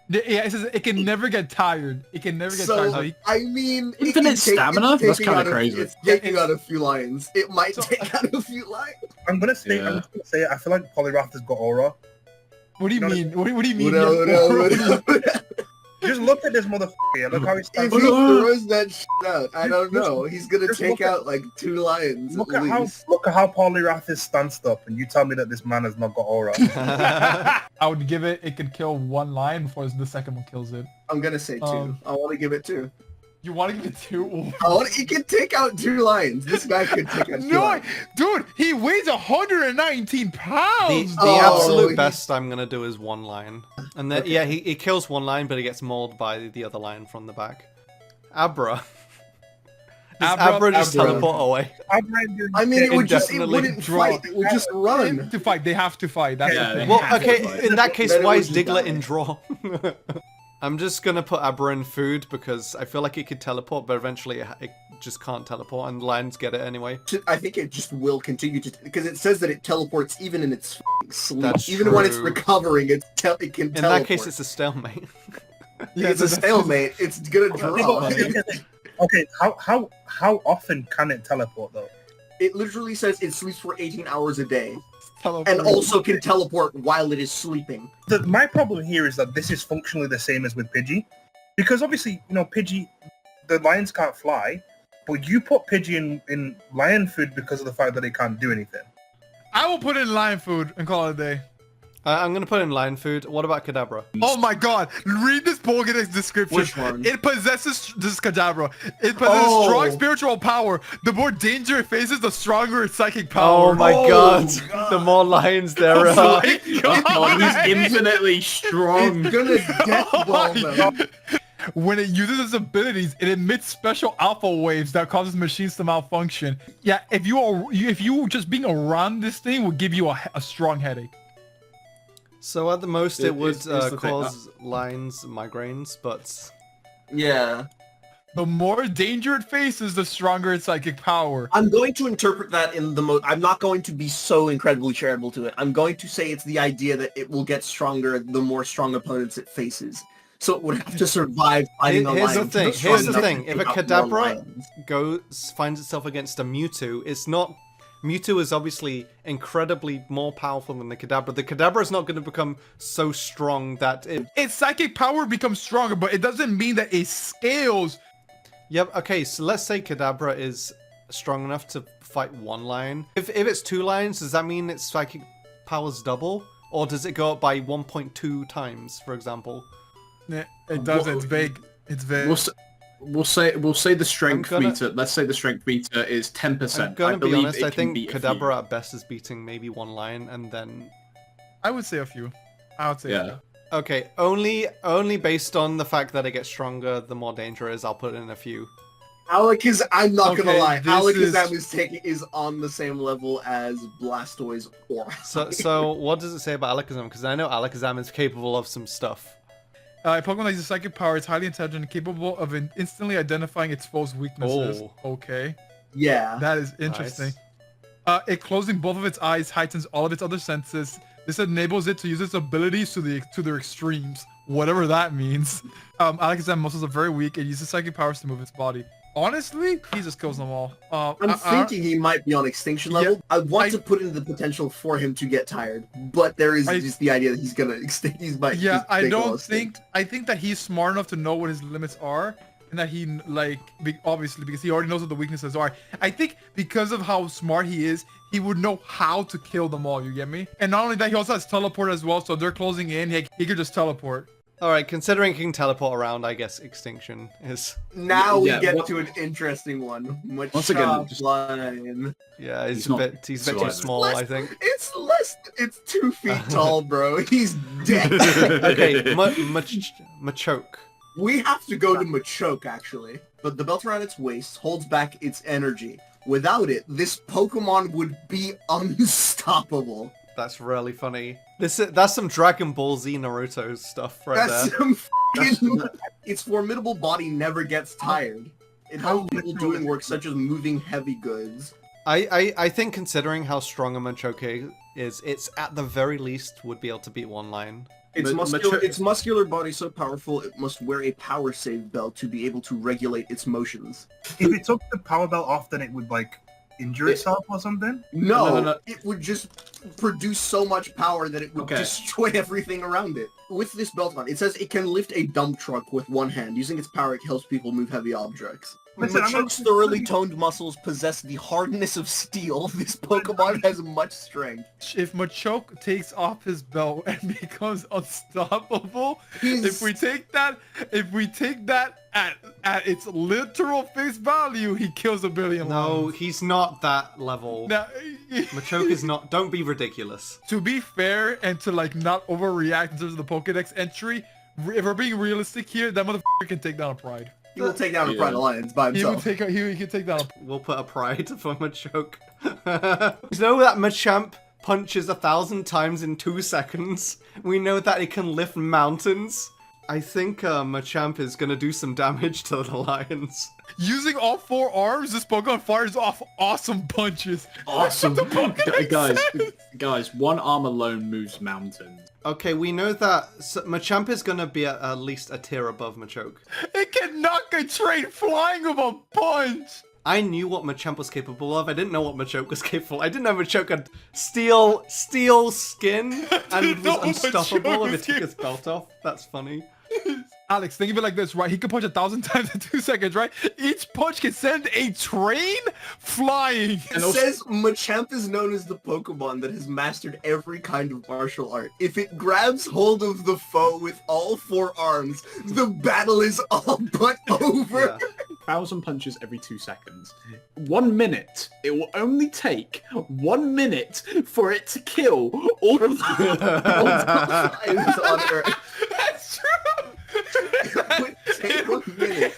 Yeah, it says it can never get tired. It can never get tired. So So, he, I mean... it Infinite can take- stamina? it's That's taking kinda out a- crazy. It's taking Yeah, out a few lions. It might take out a few lions. I'm gonna say it. I feel like Poliwrath has got aura. what do you No, mean? What do you mean? If Just look at this motherfucker. Look how he stands. he throws that shit out, I don't know. He's gonna Just take look at- out like 2 lions Look at at least. how Poliwrath is stanced up, and you tell me that this man has not got aura. I would give it. It could kill 1 lion before the second one kills it. I'm gonna say 2. I want to give it 2. You want to give it 2? He can take out 2 lions. This guy could take out 2 No, lions. dude, he weighs 119 The pounds. absolute he- best I'm gonna do is 1 lion, and then yeah, he kills 1 lion, but he gets mauled by the other lion from the back. Abra. Does Abra just Abra. teleport away? I mean, it Indefinitely wouldn't draw. fight. It would just run. To fight, they have to fight. That's Yeah, the thing. Well, have to okay, fight. in that case, Then it why would is just Diglett die. in draw? I'm just gonna put Abra in food because I feel like it could teleport, but eventually it just can't teleport, and lions get it anyway. I think it just will continue to, because it says that it teleports even in its sleep. That's even when it's true. recovering, it can teleport. In that case, it's a stalemate. Yeah, it's a stalemate. It's gonna draw. Okay, how often can it teleport though? It literally says it sleeps for 18 hours a day, Teleport. and also can teleport while it is sleeping. My problem here is that this is functionally the same as with Pidgey, because obviously, you know, Pidgey, the lions can't fly, but you put Pidgey in lion food because of the fact that it can't do anything. I will put in lion food and call it a day. I'm gonna put in lion food. What about Kadabra? Oh my god, read this Pokédex description. Which one? It possesses, this is Kadabra, it possesses strong spiritual power. The more danger it faces, the stronger its psychic power. Oh my god. The more lions there are. Oh, he's infinitely strong. It's gonna death ball them. When it uses its abilities, it emits special alpha waves that causes machines to malfunction. Yeah, if you just being around this thing would give you a strong headache. So at the most, it would It's the thing. cause lions migraines, but Yeah. The more danger it faces, the stronger its psychic power. I'm going to interpret that in the most... I'm not going to be so incredibly charitable to it. I'm going to say it's the idea that it will get stronger the more strong opponents it faces. So it would have to survive fighting a here's the lion. thing. to Here's strong the enough thing. to If a take out more Kadabra finds itself against a Mewtwo, it's not... Mewtwo is obviously incredibly more powerful than the Kadabra. The Kadabra is not going to become so strong that it... Its psychic power becomes stronger, but it doesn't mean that it scales. Yep, okay, so let's say Kadabra is strong enough to fight one lion. If it's two lions, does that mean its psychic power's double? Or does it go up by 1.2 times, for example? Yeah, it does. It's big. It's big. We'll say the strength meter. Let's say the strength meter is 10%. I'm gonna be honest, I think beat a few. Kadabra at best is beating maybe one lion, and then... I would say a few. I would say a few. Okay, only based on the fact that it gets stronger, the more danger it is, I'll put in a few. I'm not gonna Okay, lie, this Alakazam is on the same level as Blastoise or... So what does it say about Alakazam? Because I know Alakazam is capable of some stuff. A Pokemon that uses psychic power is highly intelligent and capable of instantly identifying its foe's weaknesses. Oh. Okay. Yeah. That is interesting. Nice. It closing both of its eyes heightens all of its other senses. This enables it to use its abilities to their extremes, whatever that means. Alakazam muscles are very weak and uses psychic powers to move its body. Honestly, he just kills them all. I'm thinking he might be on extinction level. Yeah, I want to put in the potential for him to get tired, but there is just the idea that he's gonna extinct. I think that he's smart enough to know what his limits are, and that he obviously because he already knows what the weaknesses are. I think because of how smart he is, he would know how to kill them all. You get me? And not only that, he also has teleport as well. So if they're closing in, he could just teleport. Alright, considering he can teleport around, I guess extinction is... Now we get to an interesting one. Once again, lion. Yeah, he's a bit too small, I think. It's 2 feet tall, bro. He's dead. Okay, Machoke. We have to go to Machoke, actually. But the belt around its waist holds back its energy. Without it, this Pokemon would be unstoppable. That's really funny. That's some Dragon Ball Z Naruto stuff right there. Its formidable body never gets tired. It has little doing work such as moving heavy goods. I think considering how strong a Machoke is, it's at the very least would be able to beat one lion. Its muscular body so powerful it must wear a power save belt to be able to regulate its motions. If it took the power belt off, then it would injure itself or something? No, it would just produce so much power that it would destroy everything around it. With this belt on, it says it can lift a dump truck with one hand. Using its power, it helps people move heavy objects. Machoke's thoroughly toned muscles possess the hardness of steel. This Pokemon has much strength. If Machoke takes off his belt and becomes unstoppable, if we take that at its literal face value, he kills 1 billion No, lions. he's not that level. Now, Machoke is not. Don't be ridiculous. To be fair and to not overreact in terms of the Pokédex entry, if we're being realistic here, that motherfucker can take down a Pride. He will take down a Pride Alliance by himself. He can take down a... We'll put a Pride for Machoke. You know that Machamp punches 1,000 times in 2 seconds? We know that it can lift mountains. I think Machamp is gonna do some damage to the lions. Using all 4 arms, this Pokemon fires off awesome punches. Awesome. That's what the Pokédex Guys, one arm alone moves mountains. Okay, we know that Machamp is gonna be at least a tier above Machoke. It can knock a train flying with a punch. I knew what Machamp was capable of. I didn't know what Machoke was capable. I didn't know Machoke had steel skin and was unstoppable if it took his belt off. That's funny. Alex, think of it like this, right? He can punch 1,000 times in 2 seconds, right? Each punch can send a train flying. It says Machamp is known as the Pokemon that has mastered every kind of martial art. If it grabs hold of the foe with all 4 arms, the battle is all but over. Yeah. 1,000 punches every 2 seconds. 1 minute. It will only take 1 minute for it to kill all of the Lions on Earth. That's true. It would take 1 minute.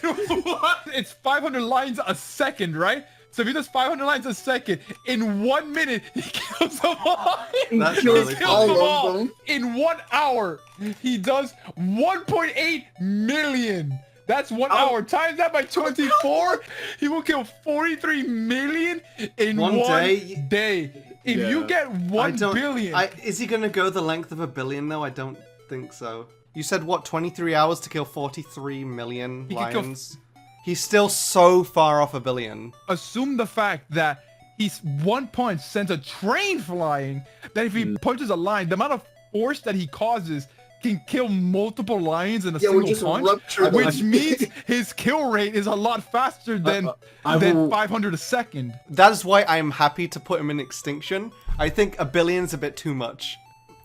It's 500 lines a second, right? So if he does 500 lines a second, in 1 minute, he kills them all. That's He really kills funny. them All all. of them. In 1 hour, he does 1.8 million. That's 1 hour. Times that by 24, he will kill 43 million in One one day? day. If Yeah. you get I 1 don't- billion, Is he gonna go the length of 1 billion though? I don't think so. You said what? 23 hours to kill 43 million He could kill- lions. He's still so far off 1 billion. assume the fact that he's 1 punch sends a train flying, that if he punches a lion, the amount of force that he causes can kill multiple lions in a Yeah, we single just punch, ruptured them. which means his kill rate is a lot faster than I will- 500 a second. That is why I'm happy to put him in extinction. I think 1 billion's a bit too much.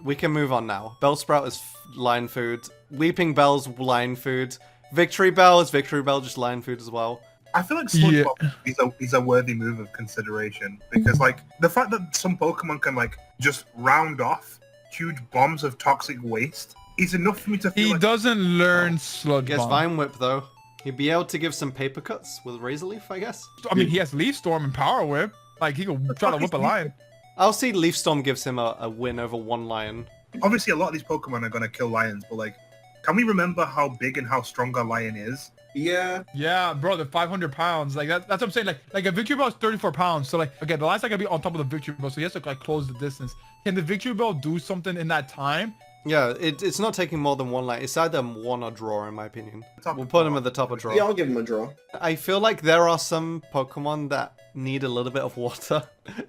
We can move on now. Bellsprout is lion food. Weeping Bell's lion food. Victory Bell is Victory Bell, just lion food as well. I feel like Slowpoke is a worthy move of consideration because, like, the fact that some Pokemon can, like, just round off huge bombs of toxic waste is enough for me to feel He like... doesn't learn Slug Guess Bomb. Vine Whip though. He'd be able to give some paper cuts with Razor Leaf, I guess. I mean, he has Leaf Storm and Power Whip. Like, he can try to whip a lion. I'll see Leaf Storm gives him a win over 1 lion. Obviously, a lot of these Pokemon are going to kill lions, but, like, can we remember how big and how strong a lion is? Yeah. Yeah, bro, they're 500 pounds. Like, that's what I'm saying. Like a Victory Bell is 34 pounds. So, like, okay, the lion's not going to be on top of the Victory Bell, so he has to, like, close the distance. Can the Victory Bell do something in that time? Yeah, it's not taking more than 1 lion. It's either 1 or draw, in my opinion. Top We'll of put draw. him at the top of draw. Yeah, I'll give him a draw. I feel like there are some Pokemon that need a little bit of water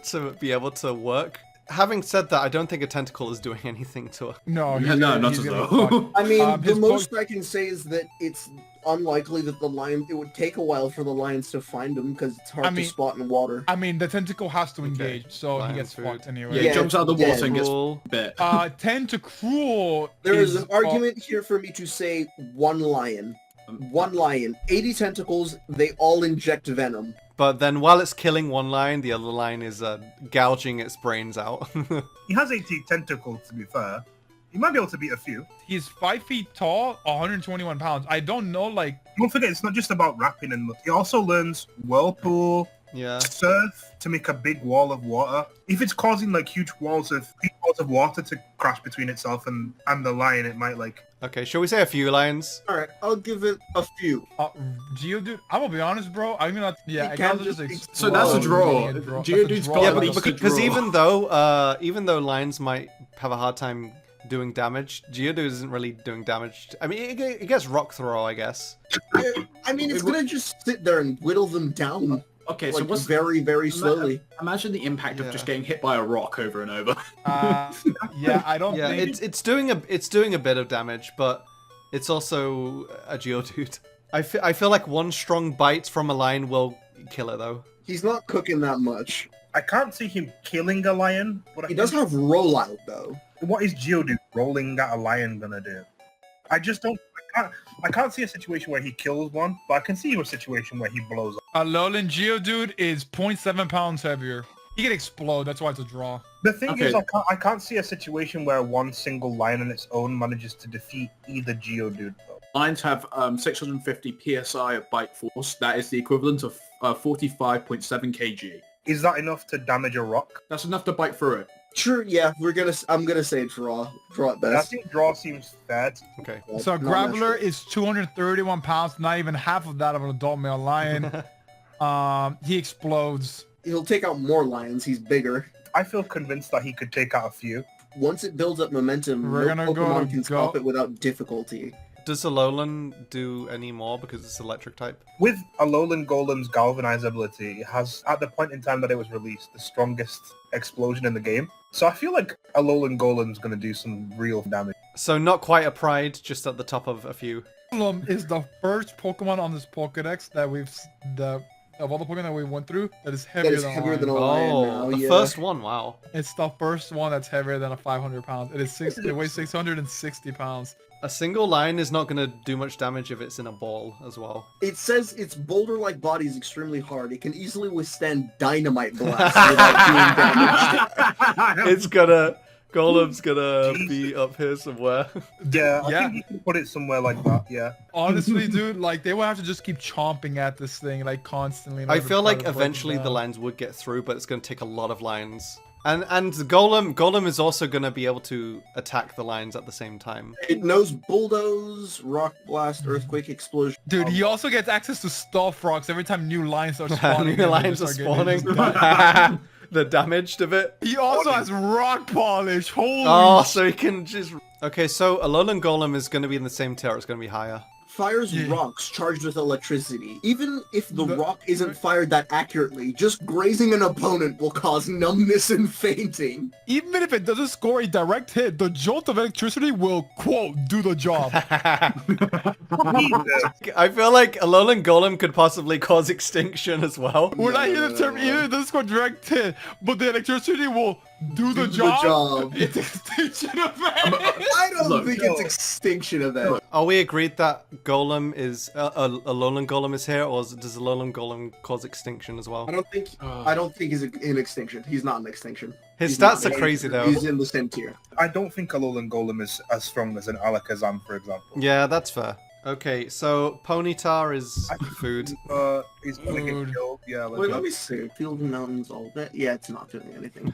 to be able to work. Having said that, I don't think a Tentacool is doing anything to her. No, No, not he's at gonna all. fuck. I mean, the his most I can say is that it's unlikely that it would take a while for the lions to find him because it's hard I mean- to spot in water. I mean, the tentacle has to engage, so Lion he gets food. fucked anyway. Yeah, Yeah, he jumps out of the water yeah. and gets Cool. bit. Tentacruel There is an argument here for me to say 1 lion. 1 lion, 80 tentacles, they all inject venom. But then while it's killing 1 lion, the other lion is gouging its brains out. He has 80 tentacles, to be fair. He might be able to beat a few. He's 5 feet tall, 121 pounds. I don't know, like, Don't forget, it's not just about rapping, and he also learns Whirlpool, Yeah. Surf to make a big wall of water. If it's causing like huge walls of water to crash between itself and the lion, it might like... Okay, shall we say a few lions? Alright, I'll give it a few. Geodude, I'm gonna be honest, bro. I'm gonna, yeah, He I can gotta just just explode. So that's a draw. That's a draw. Geodude's That's a draw. Yeah, at least a because draw. even though lions might have a hard time doing damage, Geodude isn't really doing damage. I mean, it gets rock throw, I guess. I mean, it's gonna just sit there and whittle them down. Okay, Like, so what's very, very slowly. Imagine the impact of Yeah. just getting hit by a rock over and over. Yeah, I don't Yeah, think. it's doing a bit of damage, but it's also a Geodude. I feel like 1 strong bite from a lion will kill it though. He's not cooking that much. I can't see him killing a lion, but He does have rollout, though. What is Geodude rolling at a lion gonna do? I just don't... I can't see a situation where he kills one, but I can see a situation where he blows up. A Alolan Geodude is 0.7 pounds heavier. He can explode. That's why it's a draw. The thing Okay. is, I can't see a situation where one single lion on its own manages to defeat either Geodude, though. Lions have 650 psi of bite force. That is the equivalent of 45.7 kg. Is that enough to damage a rock? That's enough to bite through it. Sure, yeah, I'm gonna say draw. Draw at I best. think draw seems fair. Okay. So Not much. Graveler is 231 pounds, not even half of that of an adult male lion. He explodes. He'll take out more lions, he's bigger. I feel convinced that he could take out a few. Once it builds up momentum, We're no gonna go Pokemon can go- stop it without difficulty. Does Alolan do any more because it's electric type? With Alolan Golem's Galvanize ability, it has, at the point in time that it was released, the strongest explosion in the game. So I feel like Alolan Golem's going to do some real damage. So not quite a pride, just at the top of a few. Golem is the first Pokemon on this Pokedex that of all the Pokemon that we went through that is heavier That is than heavier a than a lion. lion Oh, now, the yeah. first one, wow. It's the first one that's heavier than a 500 pounds. It weighs 660 pounds. A single lion is not going to do much damage if it's in a ball as well. It says its boulder-like body is extremely hard. It can easily withstand dynamite blasts without being damaged. It's gonna... Golem's gonna be up here somewhere. Yeah, I Yeah. think you can put it somewhere like that, yeah. Honestly, dude, like they will have to just keep chomping at this thing like constantly. in I order to feel try like to break it eventually the down. lines would get through, but it's going to take a lot of lines. And Golem is also going to be able to attack the lines at the same time. It knows Bulldoze, Rock Blast, Earthquake, Explosion. Dude, he also gets access to Stuff Rocks every time new lines start spawning. New and they lines just are start getting spawning. The damaged of it. He also has Rock Polish. Holy Oh, so he can just... Okay, so Alolan Golem is going to be in the same tier. It's going to be higher. Fires Yeah. rocks charged with electricity. Even if the The- rock isn't fired that accurately, just grazing an opponent will cause numbness and fainting. Even if it doesn't score a direct hit, the jolt of electricity will, quote, do the job. I feel like Alolan Golem could possibly cause extinction as well. We're not here to term even if it doesn't score direct hit, but the electricity will do the Do the job. job. It's extinction event. I don't Look, think no. it's extinction event. Are we agreed that Golem is... Alolan Golem is here, or does Alolan Golem cause extinction as well? I don't think he's in extinction. He's not in extinction. His He's not stats are in crazy though. He's in the same tier. I don't think Alolan Golem is as strong as an Alakazam, for example. Yeah, that's fair. Okay, so Ponyta is food. He's gonna get Food. killed. Yeah, Wait, let legit. me see. Field and mountains, all that. Yeah, it's not doing anything.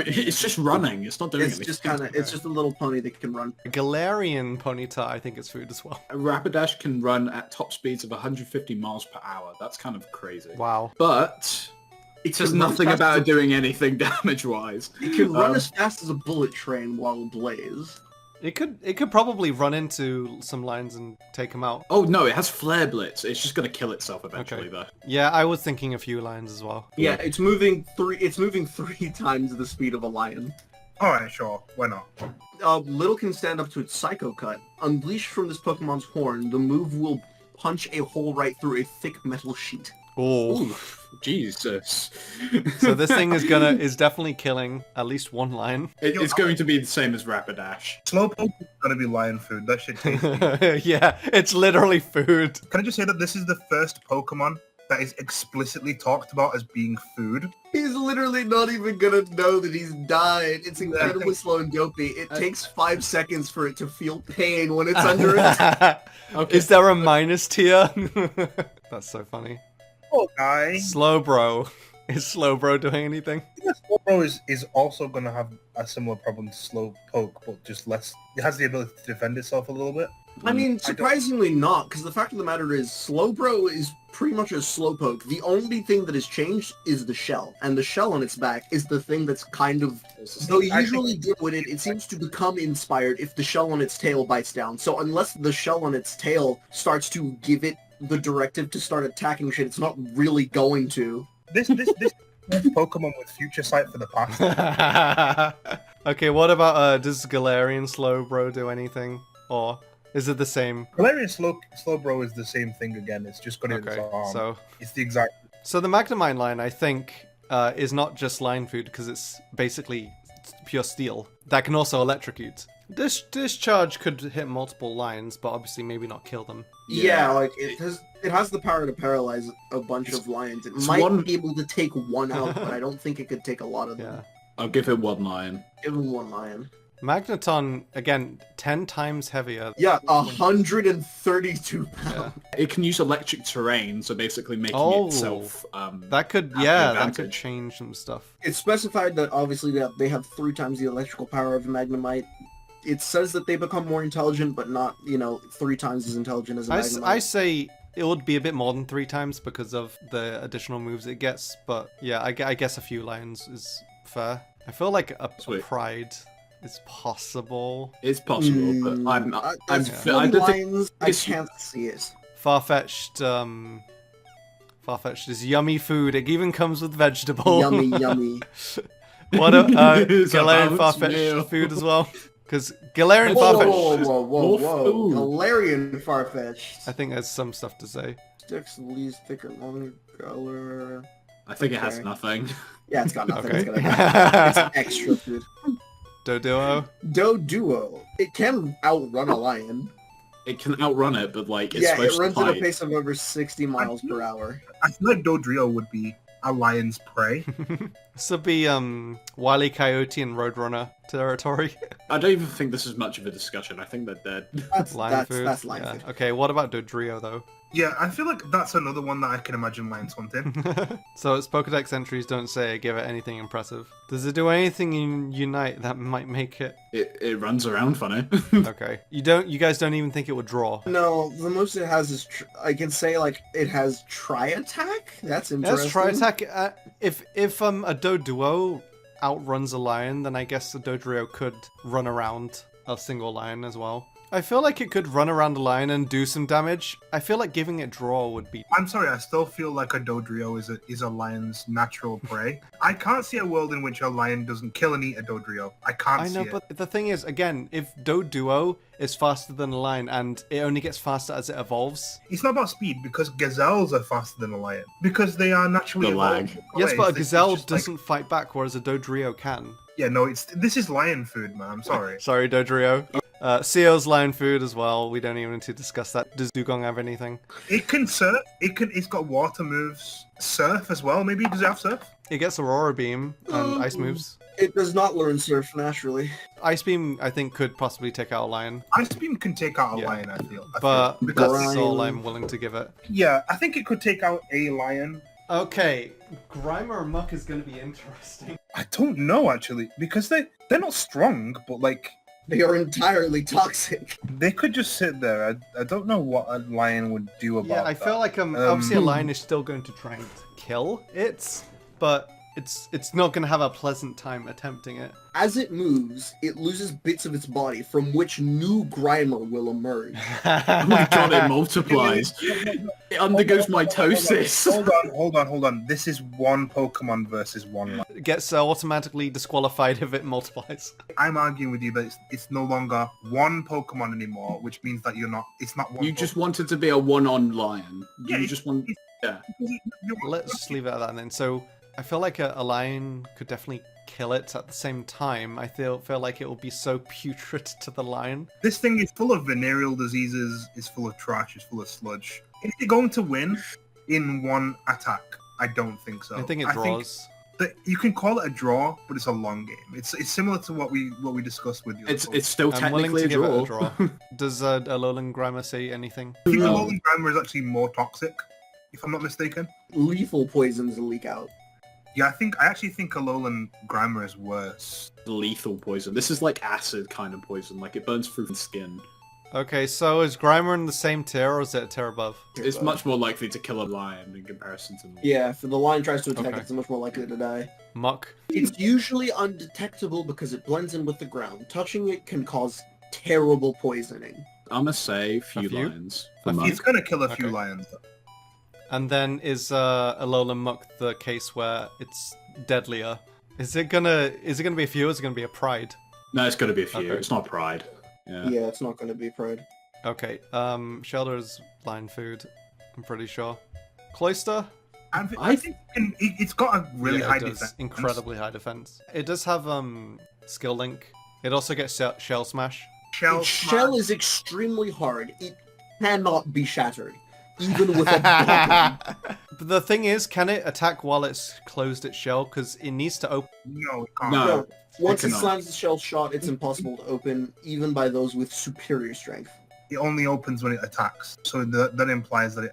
It's just running. It's not doing It's anything. just kind of. It's just a little pony that can run. Galarian Ponyta, I think, is food as well. Rapidash can run at top speeds of 150 miles per hour. That's kind of crazy. Wow. But it says can run nothing fast about as it doing anything damage-wise. It can run Um, as fast as a bullet train while ablaze. It could probably run into some lines and take them out. Oh no, it has Flare Blitz. It's just going to kill itself eventually, Okay. though. Yeah, I was thinking a few lines as well. Yeah, it's moving three. It's moving 3 times the speed of a lion. Alright, sure. Why not? Little can stand up to its Psycho Cut. Unleashed from this Pokemon's horn, the move will punch a hole right through a thick metal sheet. Oh, Oof, Jesus. so this thing is definitely killing at least one line. It's going to be the same as Rapidash. Slowpoke is gonna be lion food. That shit tasty. Yeah, it's literally food. Can I just say that this is the first Pokemon that is explicitly talked about as being food? He's literally not even gonna know that he's died. It's incredibly slow and dopey. It takes 5 seconds for it to feel pain when it's under it. Okay. Is there a minus tier? That's so funny. Oh, guy. Slowbro. Is Slowbro doing anything? Slowbro is also gonna have a similar problem to Slowpoke, but just less. It has the ability to defend itself a little bit. I mean, surprisingly not, because the fact of the matter is, Slowbro is pretty much a Slowpoke. The only thing that has changed is the shell, and the shell on its back is the thing that's kind of... Though you usually deal with it, it seems to become inspired if the shell on its tail bites down. So unless the shell on its tail starts to give it the directive to start attacking shit, it's not really going to. This Pokemon with future sight for the past. Okay, what about does Galarian Slowbro do anything? Or is it the same? Galarian Slowbro is the same thing again. It's just got its Okay, arm. so It's the exact. so the Magnemite line, I think, is not just line food because it's basically pure steel that can also electrocute. This discharge could hit multiple lines, but obviously maybe not kill them. Yeah, like, it has the power to paralyze a bunch of lions. It might be able to take one out, but I don't think it could take a lot of them. Yeah. I'll give it 1 lion. Give him 1 lion. Magneton, again, 10 times heavier. Yeah, 132 pounds. Yeah. It can use electric terrain, so basically making itself. That could, have yeah, the that could advantage. change some stuff. It's specified that obviously they have 3 times the electrical power of a Magnemite. It says that they become more intelligent, but not, 3 times as intelligent as a Magnemite. I say it would be a bit more than 3 times because of the additional moves it gets, but yeah, I guess a few lions is fair. I feel like a pride is possible. It's possible, but I don't think lions, I can't see it. Farfetched is yummy food. It even comes with vegetable. Yummy. What a It's Galarian about Farfetch'd meal. food as well. Because Galarian Farfetch'd, Whoa. Galarian Farfetch'd. I think there's some stuff to say. Sticks, leaves, thicker, longer color. I think it has Okay. nothing. Yeah, it's got nothing. Okay. It's extra food. Doduo. Doduo. It can outrun a lion. It can outrun it, but like it's Yeah, it supposed runs to at a fight. pace of over 60 miles per hour. I feel like Dodrio would be a lion's prey. This would be Wile E. Coyote and Roadrunner territory. I don't even think this is much of a discussion. I think they're dead. That's Lion food. That's lion Yeah. food. Okay, what about Dodrio though? Yeah, I feel like that's another one that I can imagine lions hunting. So its Pokedex entries don't say give it anything impressive. Does it do anything in Unite that might make it? It runs around funny. Okay. You guys don't even think it would draw? No, the most it has is I can say like it has Tri-Attack. That's interesting. Let's try attack. If a Doduo outruns a lion, then I guess the Dodrio could run around a single lion as well. I feel like it could run around a lion and do some damage. I feel like giving it draw would be... I'm sorry, I still feel like a Dodrio is a lion's natural prey. I can't see a world in which a lion doesn't kill and eat a Dodrio. I can't see it. But the thing is, again, if Doduo is faster than a lion and it only gets faster as it evolves... It's not about speed, because gazelles are faster than a lion. Because they are naturally The lag. evolved. Yes, but a It's gazelle just like- doesn't fight back, whereas a Dodrio can. Yeah, no, this is lion food, man. I'm sorry. Sorry, Dodrio. Seo's lion food as well. We don't even need to discuss that. Does Dugong have anything? It can surf. It's got water moves. Surf as well, maybe? Does it have surf? It gets Aurora Beam and Ice moves. It does not learn Surf naturally. Ice Beam, I think, could possibly take out a lion. Ice Beam can take out a Yeah. lion, I feel. But Because- that's all I'm willing to give it. Yeah, I think it could take out a lion. Okay, Grimer and Muck is going to be interesting. I don't know, actually. Because they're not strong, but, like, They are entirely toxic. they could just sit there. I don't know what a lion would do about Yeah, I that. feel like obviously a lion is still going to try and kill it, but it's not going to have a pleasant time attempting it. As it moves, it loses bits of its body from which new Grimer will emerge. Oh my god, it multiplies. It undergoes mitosis. Hold on. This is one Pokemon versus one lion. It gets automatically disqualified if it multiplies. I'm arguing with you that it's no longer one Pokemon anymore, which means that it's not one You just wanted to be a one-on lion. Yeah, You just want... Yeah. Let's just leave it at that then. So I feel like a lion could definitely kill it. At the same time, I feel like it will be so putrid to the lion. This thing is full of venereal diseases, it's full of trash, it's full of sludge. Is it going to win in one attack? I don't think so. I think it draws. That you can call it a draw, but it's a long game. It's similar to what we discussed with you. It's still I'm willing technically to a give it draw. a draw. Does Alolan Grimer say anything? I think the Alolan Grimer is actually more toxic, if I'm not mistaken. Lethal poisons leak out. Yeah, I actually think Alolan Grimer is worse. Lethal poison. This is like acid kind of poison. Like it burns through the skin. Okay, so is Grimer in the same tier or is it a tier above? It's much more likely to kill a lion in comparison to... Yeah, if the lion tries to attack, Okay. it's much more likely to die. Muck. It's usually undetectable because it blends in with the ground. Touching it can cause terrible poisoning. I'm gonna say few few? lions. A For few? Muck. It's gonna kill a few Okay. lions, though. And then is Alolan Muck the case where it's deadlier? Is it gonna be a few or is it gonna be a pride? No, it's gonna be a few. Okay. It's not pride. Yeah. Yeah, it's not going to be Pride. Okay, Shellder's lion food, I'm pretty sure. Cloyster? I think it's got a really Yeah, high it does. defense. Incredibly high defense. It does have skill link. It also gets shell smash. Its shell is extremely hard. It cannot be shattered. even with a bomb. But the thing is, can it attack while it's closed its shell? Because it needs to open. No, it can't. No. No, once it cannot. slams the shell shot, it's impossible to open, even by those with superior strength. It only opens when it attacks. So that implies that it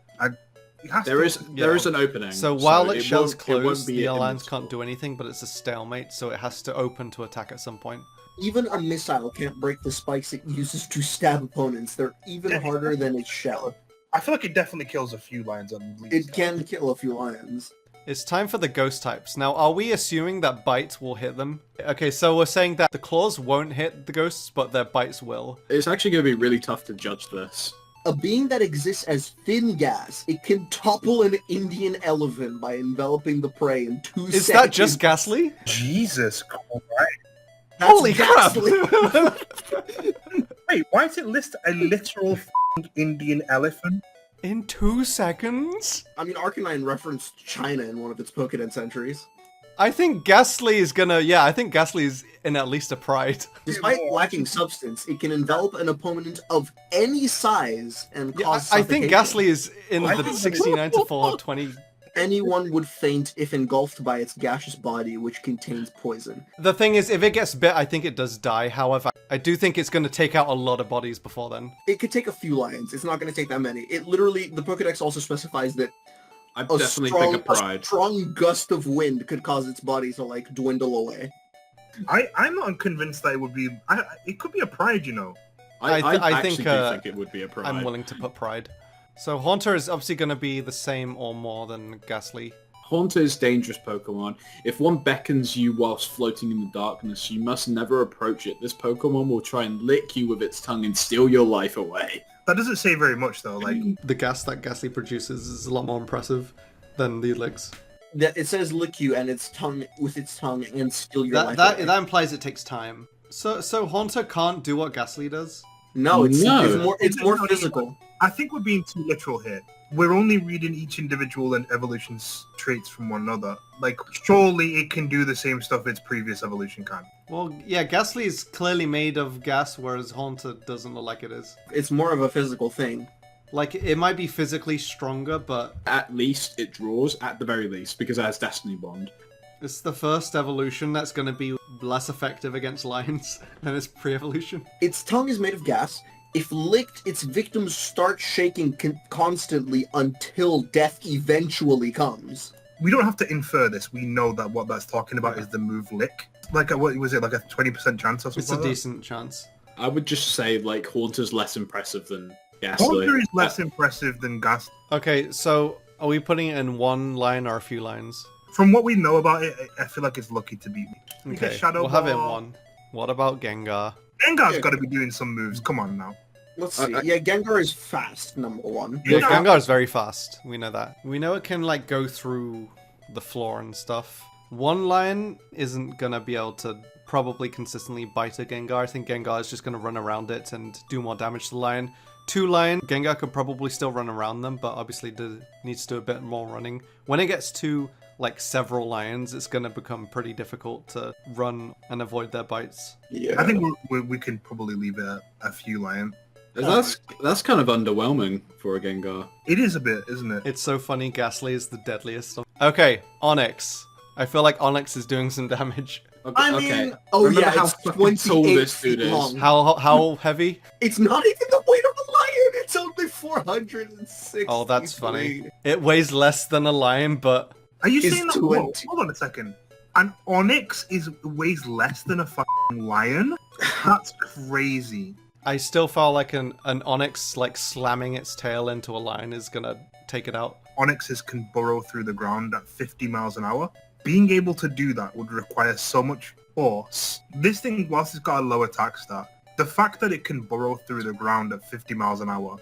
has There to is an opening. So while it its shell's won't- it won't closed, be the an alliance invincible. can't do anything, but it's a stalemate, so it has to open to attack at some point. Even a missile can't break the spikes it uses to stab opponents. They're even harder than its shell. I feel like it definitely kills a few lions at least. It can kill a few lions. It's time for the ghost types. Now, are we assuming that bites will hit them? Okay, so we're saying that the claws won't hit the ghosts, but their bites will. It's actually going to be really tough to judge this. A being that exists as thin gas, it can topple an Indian elephant by enveloping the prey in 2 seconds. Is that just Gastly? Jesus Christ. That's Holy crap! Gastly. Wait, why does it list a literal f***ing Indian elephant? In 2 seconds? I mean, Arcanine referenced China in one of its Pokédex entries. I think Gastly is gonna... Yeah, I think Gastly is in at least a pride. Despite lacking substance, it can envelop an opponent of any size and Yeah, cause I think suffocation. Gastly is in the 69 to 420. Anyone would faint if engulfed by its gaseous body, which contains poison. The thing is, if it gets bit, I think it does die. However, I do think it's going to take out a lot of bodies before then. It could take a few lions. It's not going to take that many. It literally, the Pokédex also specifies that I a definitely pick a pride. a strong gust of wind could cause its body to like dwindle away. I'm not convinced that it would be... it could be a pride, you know. I I think, actually do think it would be a pride. I'm willing to put pride. So Haunter is obviously going to be the same or more than Gastly. Haunter is dangerous Pokemon. If one beckons you whilst floating in the darkness, you must never approach it. This Pokemon will try and lick you with its tongue and steal your life away. That doesn't say very much, though. Like, The gas that Gastly produces is a lot more impressive than the licks. That it says lick you and its tongue with its tongue and steal your life. That away. implies it takes time. So Haunter can't do what Gastly does? No, it's No. it's more physical. I think we're being too literal here. We're only reading each individual and evolution's traits from one another. Like, surely it can do the same stuff its previous evolution can. Well, yeah, Gastly is clearly made of gas, whereas Haunter doesn't look like it is. It's more of a physical thing. Like, it might be physically stronger, but At least it draws, at the very least, because it has Destiny Bond. it's the first evolution that's going to be less effective against lions than its pre-evolution. Its tongue is made of gas. If licked, its victims start shaking constantly until death eventually comes. We don't have to infer this. We know that what that's talking about is the move lick. Like, what was it, like a 20% chance or something? It's a like that? decent chance. I would just say, like, Haunter's less impressive than Gastly. Haunter is less impressive than Gas. Okay, so are we putting it in one line or a few lines? From what we know about it, I feel like it's lucky to beat me. We get Okay, Shadow we'll have it in Ball. one. What about Gengar? Gengar's got to be doing some moves. Come on now. Let's see. Yeah, Gengar is fast, number one. Yeah, Yeah. Gengar is very fast. We know that. We know it can, like, go through the floor and stuff. One lion isn't gonna be able to probably consistently bite a Gengar. I think Gengar is just gonna run around it and do more damage to the lion. Two lion, Gengar could probably still run around them, but obviously needs to do a bit more running. When it gets to, like, several lions, it's gonna become pretty difficult to run and avoid their bites. Yeah. I think we can probably leave it at a few lion. That's kind of underwhelming for a Gengar. It is a bit, isn't it? It's so funny, Gastly is the deadliest. Okay, Onix. I feel like Onix is doing some damage. I mean, oh Remember yeah, how it's fucking 28 tall this feet dude is? long. How heavy? It's not even the weight of a lion. It's only 460. Oh, that's funny. It weighs less than a lion, but Are you Is saying that? 20. Hold on a second. An Onix weighs less than a fucking lion? That's crazy. I still feel like an Onix, like, slamming its tail into a lion is gonna take it out. Onyxes can burrow through the ground at 50 miles an hour. Being able to do that would require so much force. This thing, whilst it's got a low attack stat, the fact that it can burrow through the ground at 50 miles an hour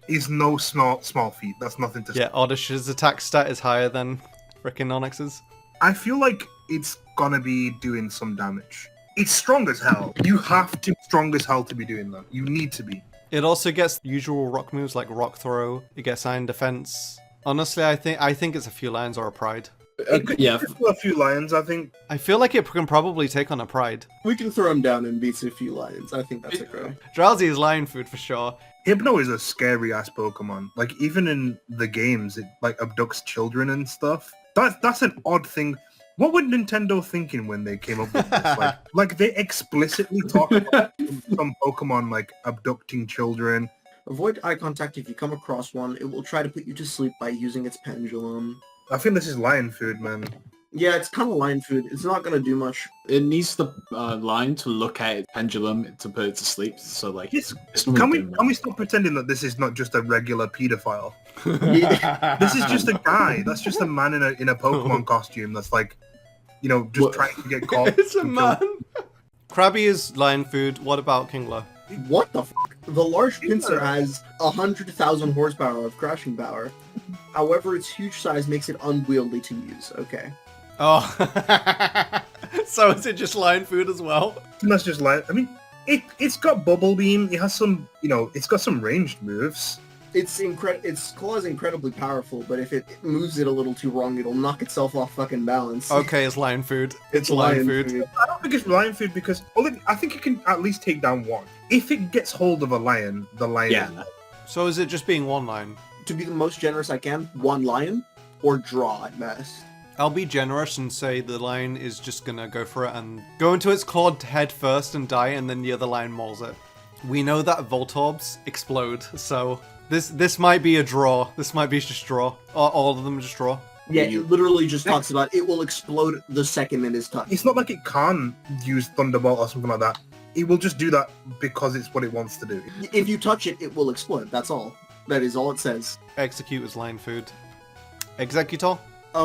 is no small feat. That's nothing to Yeah, Oddish's attack stat is higher than frickin' Onix's. I feel like it's gonna be doing some damage. It's strong as hell. You have to be strong as hell to be doing that. You need to be. It also gets usual rock moves like Rock Throw. It gets Iron Defense. Honestly, I think it's a few lions or a pride. Yeah. A few lions, I think. I feel like it can probably take on a Pride. We can throw him down and beat a few lions. I think that's a go. Drowsy is lion food for sure. Hypno is a scary ass Pokemon. Like even in the games, it like abducts children and stuff. That's an odd thing. What were Nintendo thinking when they came up with this? Like they explicitly talk about some Pokemon like abducting children. Avoid eye contact if you come across one. It will try to put you to sleep by using its pendulum. I think this is lion food, man. Yeah, it's kind of lion food. It's not gonna do much. It needs the lion to look at its pendulum to put it to sleep. So like, Yes. it's not Can doing we stop pretending that this is not just a regular pedophile? Yeah. This is just a guy. That's just a man in a Pokemon costume. That's like, you know, just What? trying to get caught. It's a and man. killed. Krabby is lion food. What about Kingler? What the fuck? The large pincer has 100,000 horsepower of crashing power. However, its huge size makes it unwieldy to use. Okay. Oh. So is it just lion food as well? And that's just like, I mean, it's got Bubble Beam. It has some, you know, it's got some ranged moves. Its claw is incredibly powerful, but if it moves it a little too wrong, it'll knock itself off fucking balance. Okay, it's lion food. It's lion lion food. food. I don't think it's lion food because I think it can at least take down one. If it gets hold of a lion, the lion. Yeah. So is it just being one line? To be the most generous I can, one lion or draw at best. I'll be generous and say the lion is just gonna go for it and go into its clawed head first and die, and then the other lion mauls it. We know that Voltorbs explode, so this might be a draw. This might be just draw. All of them just draw. Yeah, it literally just talks about it will explode the second it is touched. It's not like it can use Thunderbolt or something like that. It will just do that because it's what it wants to do. If you touch it, it will explode. That's all. That is all it says. Execute is lion food. Exeggutor?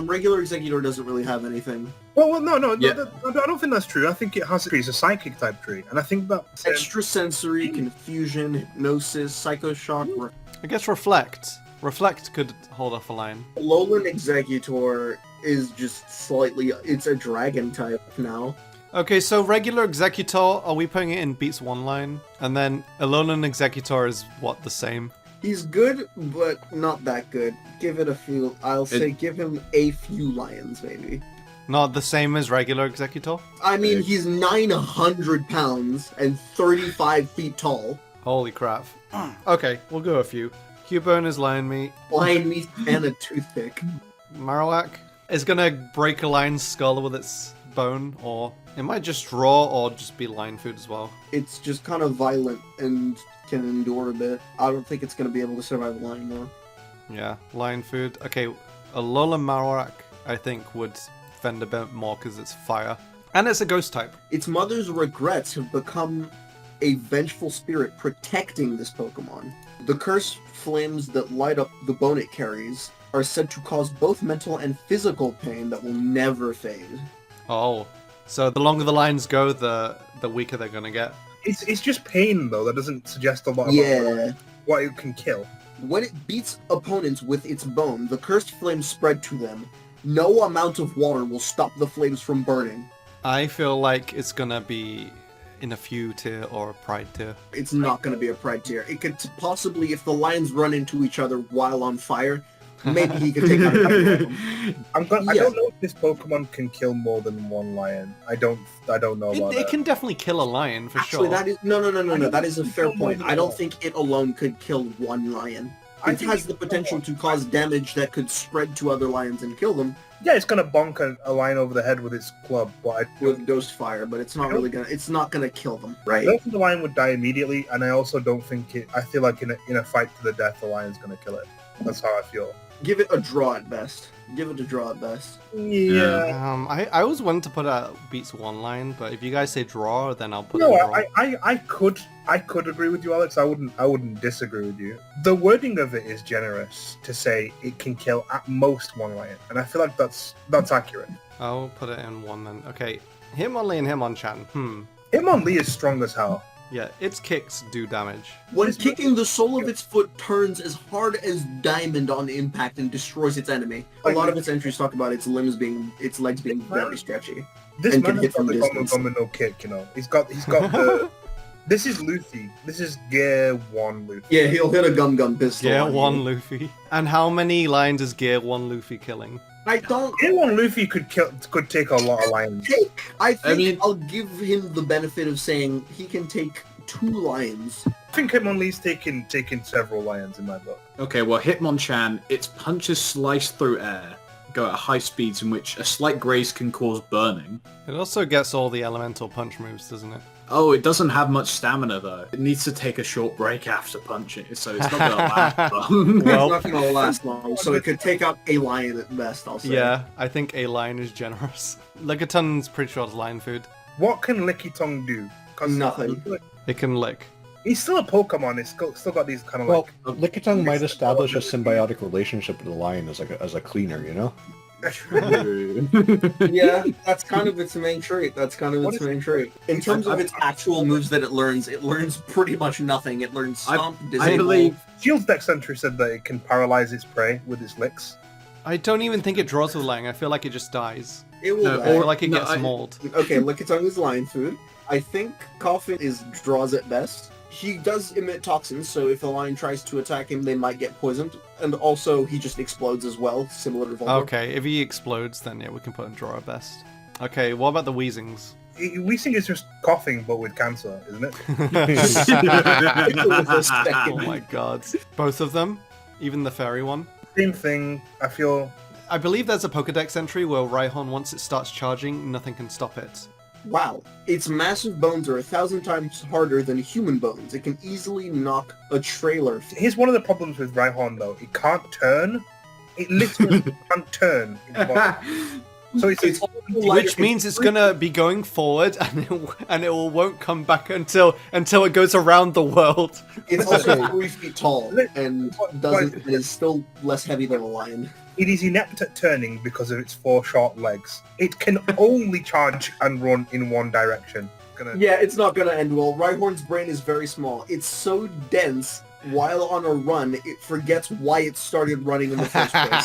Regular Exeggutor doesn't really have anything. Well, no, Yeah. I don't think that's true. I think it has it's a psychic type tree, and I think that Extrasensory, confusion, hypnosis, psychoshock. I guess reflect. Reflect could hold off a lion. Alolan Exeggutor is just slightly. It's a dragon type now. Okay, so regular Exeggutor, are we putting it in beats one line? And then Alolan Exeggutor is what, the same? He's good, but not that good. Give it a few. I'll say give him a few lions, maybe. Not the same as regular Exeggutor? I mean, he's 900 pounds and 35 feet tall. Holy crap. Okay, we'll go a few. Cubone is lion meat. Lion meat and a toothpick. Marowak is gonna break a lion's skull with its bone, or it might just draw or just be lion food as well. It's just kind of violent and can endure a bit. I don't think it's going to be able to survive a lion, though. Yeah, lion food. Okay, Alola Marowak, I think, would fend a bit more because it's fire. And it's a ghost type. Its mother's regrets have become a vengeful spirit protecting this Pokemon. The cursed flames that light up the bone it carries are said to cause both mental and physical pain that will never fade. Oh, so the longer the lines go, the weaker they're gonna get. it's just pain though. That doesn't suggest a lot about what it can kill. When it beats opponents with its bone, the cursed flames spread to them. No amount of water will stop the flames from burning. I feel like it's gonna be in a few tier or a pride tier. It's not going to be a pride tier. It could possibly, if the lions run into each other while on fire, maybe he could take out a couple of them. I don't know if this Pokemon can kill more than one lion. I don't know about It can definitely kill a lion for Actually, sure. that is no. That is a fair point. I don't think it alone could kill one lion. It has the potential to cause damage that could spread to other lions and kill them Yeah, it's gonna bonk a lion over the head with its club, but with ghost fire, but it's not really gonna. It's not gonna kill them, I right? don't think the lion would die immediately, and I also don't think it. I feel like in a fight to the death, the lion's gonna kill it. That's how I feel. Give it a draw at best. Give it a draw at best. Yeah. I was wanting to put a beats one line, but if you guys say draw, then I'll put No, a draw. I could agree with you, Alex. I wouldn't disagree with you. The wording of it is generous to say it can kill at most one lion, and I feel like that's accurate. I'll put it in one then. Okay, Hitmonlee and Hitmonchan. Hitmonlee is strong as hell. Yeah, its kicks do damage. When kicking, the sole of its foot turns as hard as diamond on impact and destroys its enemy. A lot of its entries talk about its legs being very stretchy. This And man can has hit got from the distance. domino kick, you know. He's got the. This is Luffy. This is Gear 1 Luffy. Yeah, he'll hit a gum pistol. Gear on 1 you. Luffy. And how many lines is Gear 1 Luffy killing? I don't. A1 Luffy could take a lot of lions. I think mean- I'll give him the benefit of saying he can take 2 lions. I think Hitmonlee's taken several lions in my book. Okay, well, Hitmonchan, its punches slice through air, go at high speeds in which a slight graze can cause burning. It also gets all the elemental punch moves, doesn't it? Oh, it doesn't have much stamina, though. It needs to take a short break after punching, so it's not going to last long. Well- It's not going to last long, so it could take out a lion at best, I'll say. Yeah, I think a lion is generous. Lickitun's pretty sure it's lion food. What can Lickitung do? 'Cause Nothing. It can lick. He's still a Pokemon. It's still got these kind of Well, Lickitung might establish a symbiotic relationship with the lion as a cleaner, you know? Yeah, that's kind of its main trait. In terms of its actual moves that it learns pretty much nothing. It learns Stomp, I Disable. believe... Shield's Dex entry said that it can paralyze its prey with its licks. I don't even think it draws with Lang. I feel like it just dies. It will No, die. I feel like it No, gets mauled. Okay, Lickitung is lion food. I think Coffin is draws at best. He does emit toxins, so if a lion tries to attack him, they might get poisoned. And also, he just explodes as well, similar to Voltorb. Okay, if he explodes, then yeah, we can put him draw our best. Okay, what about the Weezings? Weezing is just coughing, but with cancer, isn't it? Oh my god. Both of them? Even the fairy one? Same thing. I feel... I believe there's a Pokedex entry where Rhyhorn, once it starts charging, nothing can stop it. Wow, its massive bones are 1,000 times harder than human bones. It can easily knock a trailer. Here's one of the problems with Rhyhorn, though. It can't turn. It literally can't turn. So it's Which means it's gonna be going forward, and it won't come back until it goes around the world. It's also 3 feet tall and is still less heavy than a lion. It is inept at turning because of its 4 short legs. It can only charge and run in one direction. Yeah, it's not gonna end well. Rhyhorn's brain is very small. It's so dense, while on a run, it forgets why it started running in the first place.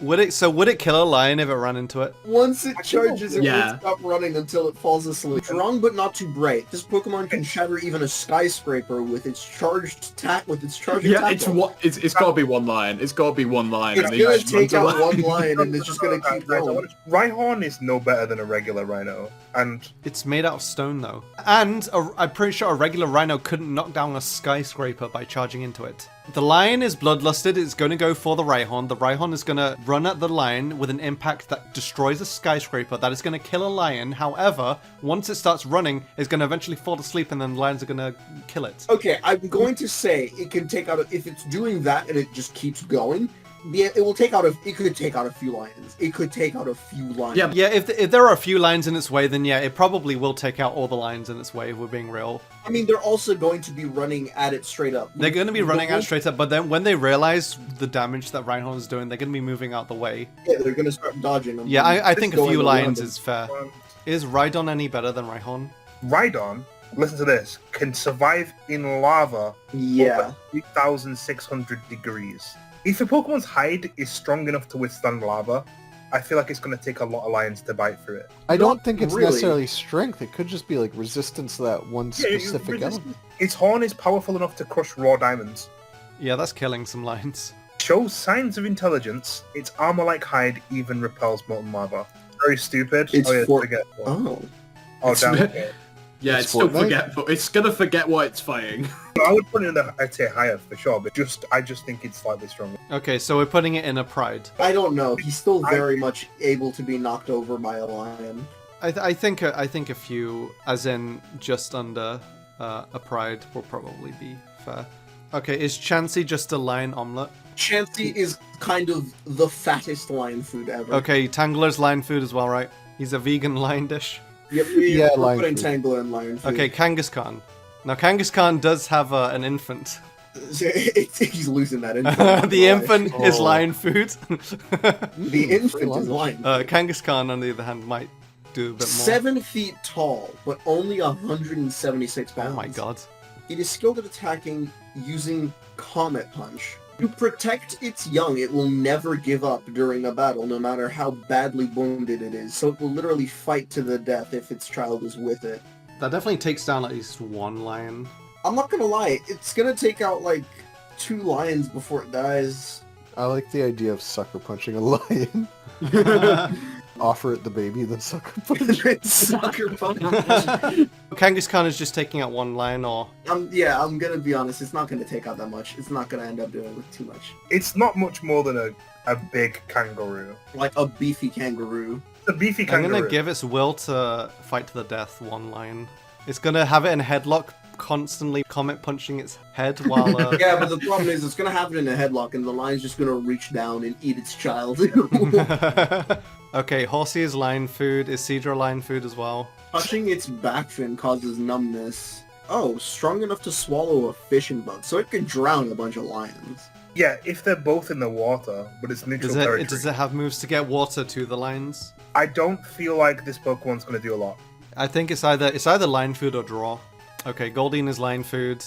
Would it kill a lion if it ran into it? Once it charges, it Yeah. won't stop running until it falls asleep. Strong but not too bright. This Pokemon can shatter even a skyscraper with its charged tackle. It's got to be one lion. It's got to be one lion. It's and he gonna just runs take out away. one lion and it's just gonna keep going. Rhyhorn is no better than a regular rhino, and It's made out of stone though. And I'm pretty sure a regular rhino couldn't knock down a skyscraper by charging into it. The lion is bloodlusted, it's going to go for the Rhyhorn. The Rhyhorn is going to run at the lion with an impact that destroys a skyscraper. That is going to kill a lion. However, once it starts running, it's going to eventually fall asleep and then the lions are going to kill it. Okay, I'm going to say it can take out, if it's doing that and it just keeps going, it could take out a few lions. It could take out a few lions. Yeah, Yeah, if there are a few lions in its way, then yeah, it probably will take out all the lions in its way, if we're being real. I mean, they're also going to be running at it straight up. They're going to be running out straight up, but then when they realize the damage that Rhyhorn is doing, they're going to be moving out the way. Yeah, they're going to start dodging them. Yeah, I think a Going few around lions them. is fair. Is Rhydon any better than Rhyhorn? Rhydon, listen to this, can survive in lava Yeah. over 3,600 degrees. If a Pokemon's hide is strong enough to withstand lava, I feel like it's going to take a lot of lions to bite through it. I don't think it's really. necessarily strength. It could just be like resistance to that one specific element. Its horn is powerful enough to crush raw diamonds. Yeah, that's killing some lions. Shows signs of intelligence. Its armor-like hide even repels molten lava. Very stupid. It's forgetful. Oh, damn. Okay. Yeah, it's still forgetful. It's gonna forget why it's fighting. I would put it in the, I'd say higher for sure, but I just think it's slightly stronger. Okay, so we're putting it in a pride. I don't know. He's still very much able to be knocked over by a lion. I think a few, as in just under a pride, will probably be fair. Okay, is Chansey just a lion omelet? Chansey is kind of the fattest lion food ever. Okay, Tangler's lion food as well, right? He's a vegan lion dish. Yep, Yeah, we're lion putting food. Tangler in lion food. Okay, Kangaskhan. Now, Kangaskhan does have an infant. He's losing that infant. The infant is Oh. lion food. The infant is lion. Kangaskhan, on the other hand, might do a bit more. 7 feet tall, but only 176 pounds. Oh my god. It is skilled at attacking using Comet Punch. To protect its young, it will never give up during a battle, no matter how badly wounded it is. So it will literally fight to the death if its child is with it. That definitely takes down at least one lion. I'm not gonna lie, it's gonna take out like 2 lions before it dies. I like the idea of sucker punching a lion. Offer it the baby, then sucker punch it. Sucker punch. Kangaskhan is just taking out one lion, or Yeah, I'm gonna be honest. It's not gonna take out that much. It's not gonna end up doing too much. It's not much more than a big kangaroo. Like a beefy kangaroo. A beefy I'm kangaroo. gonna give its will to fight to the death one lion. It's gonna have it in headlock, constantly comet punching its head while. Yeah, but the problem is it's gonna have it in a headlock, and the lion's just gonna reach down and eat its child. Okay, Horsey is lion food. Is Seadra lion food as well? Touching its back fin causes numbness. Oh, strong enough to swallow a fishing bug, so it could drown a bunch of lions. Yeah, if they're both in the water, but it's neutral territory. Does it have moves to get water to the lions? I don't feel like this Pokemon's gonna do a lot. I think it's either lion food or draw. Okay, Goldeen is lion food.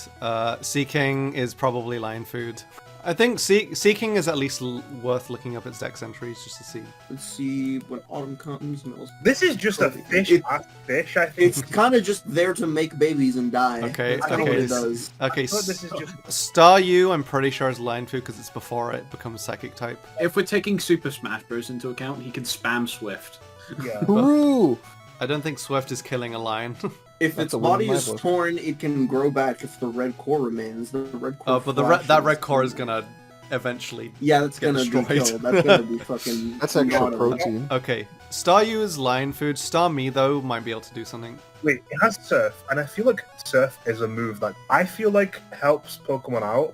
Seaking is probably lion food. I think Seaking is at least worth looking up its dex entries just to see. Let's see when autumn comes. This is just a fish, I think. It's kind of just there to make babies and die. Okay, That's kinda what it does. Okay, This is just... Staryu, I'm pretty sure is lion food because it's before it becomes psychic type. If we're taking Super Smash Bros. Into account, he can spam Swift. Yeah. Woo! I don't think Swift is killing a lion. If That's its a win in body my is book. torn, it can grow back if the red core remains. The red core. Oh, but that red core is gonna eventually. Yeah, that's get gonna be destroyed. killed. That's gonna be fucking. That's extra not a- protein. Okay, Staryu is lion food. Starmie though might be able to do something. Wait, it has Surf, and I feel like Surf is a move that I feel like helps Pokemon out.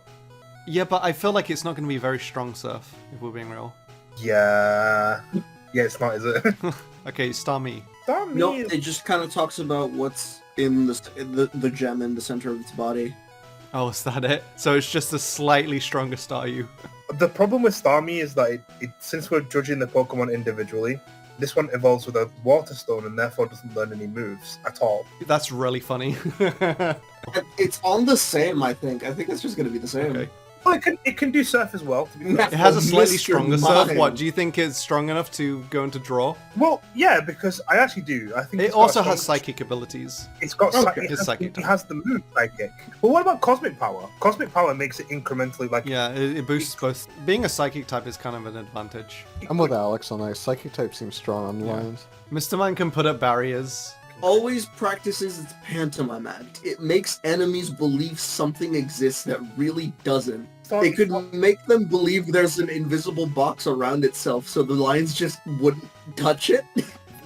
Yeah, but I feel like it's not gonna be very strong surf if we're being real. Yeah. Yeah, it's not, is it? Okay, Starmie. No, it just kind of talks about what's in the gem in the center of its body. Oh, is that it? So it's just a slightly stronger Staryu. The problem with Starmie is that since we're judging the Pokemon individually, this one evolves with a Water Stone and therefore doesn't learn any moves at all. That's really funny. It's on the same, I think. I think it's just gonna be the same. Okay. Well, it can do Surf as well. To be fair. It has a slightly Mr. stronger surf. Mime. What, do you think it's strong enough to go into draw? Well, yeah, because I actually do. I think It it's got also a has strong- psychic abilities. It's got Okay. It's psychic It type. has the move Psychic. But what about Cosmic Power? Cosmic Power makes it incrementally like. Yeah, it boosts both. Being a psychic type is kind of an advantage. I'm with Alex on that. Psychic type seems strong on Yeah. lions. Mr. Mime can put up barriers. Always practices its pantomime act. It makes enemies believe something exists that really doesn't. It could make them believe there's an invisible box around itself, so the lions just wouldn't touch it.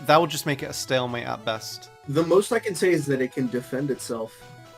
That would just make it a stalemate at best. The most I can say is that it can defend itself.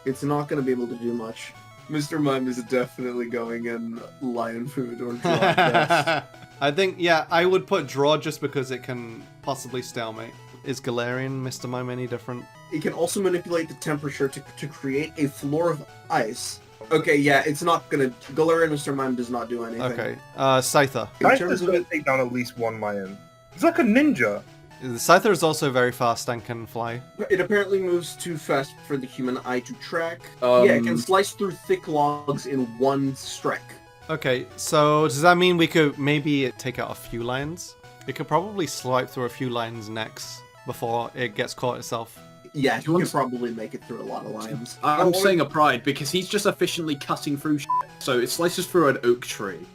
It's not going to be able to do much. Mr. Mime is definitely going in lion food or draw death. I think, yeah, I would put draw just because it can possibly stalemate. Is Galarian Mr. Mime any different? It can also manipulate the temperature to create a floor of ice. Okay, yeah, it's not gonna... Galarian Mr. Mime does not do anything. Okay, Scyther. In Scyther's terms of gonna it, take down at least one lion. It's like a ninja. Scyther is also very fast and can fly. it apparently moves too fast for the human eye to track. Um, Yeah, it can slice through thick logs in one strike. Okay, so does that mean we could maybe take out a few lions? It could probably swipe through a few lions' necks before it gets caught itself. Yeah, He you can wants- probably make it through a lot of lions. I'm saying a pride because he's just efficiently cutting through shit. So it slices through an oak tree.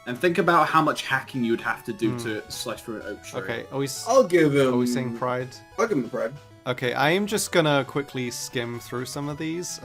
And think about how much hacking you'd have to do to slice through an oak tree. Okay, I'll give him... are we saying pride? I'll give him the pride. Okay, I am just gonna quickly skim through some of these.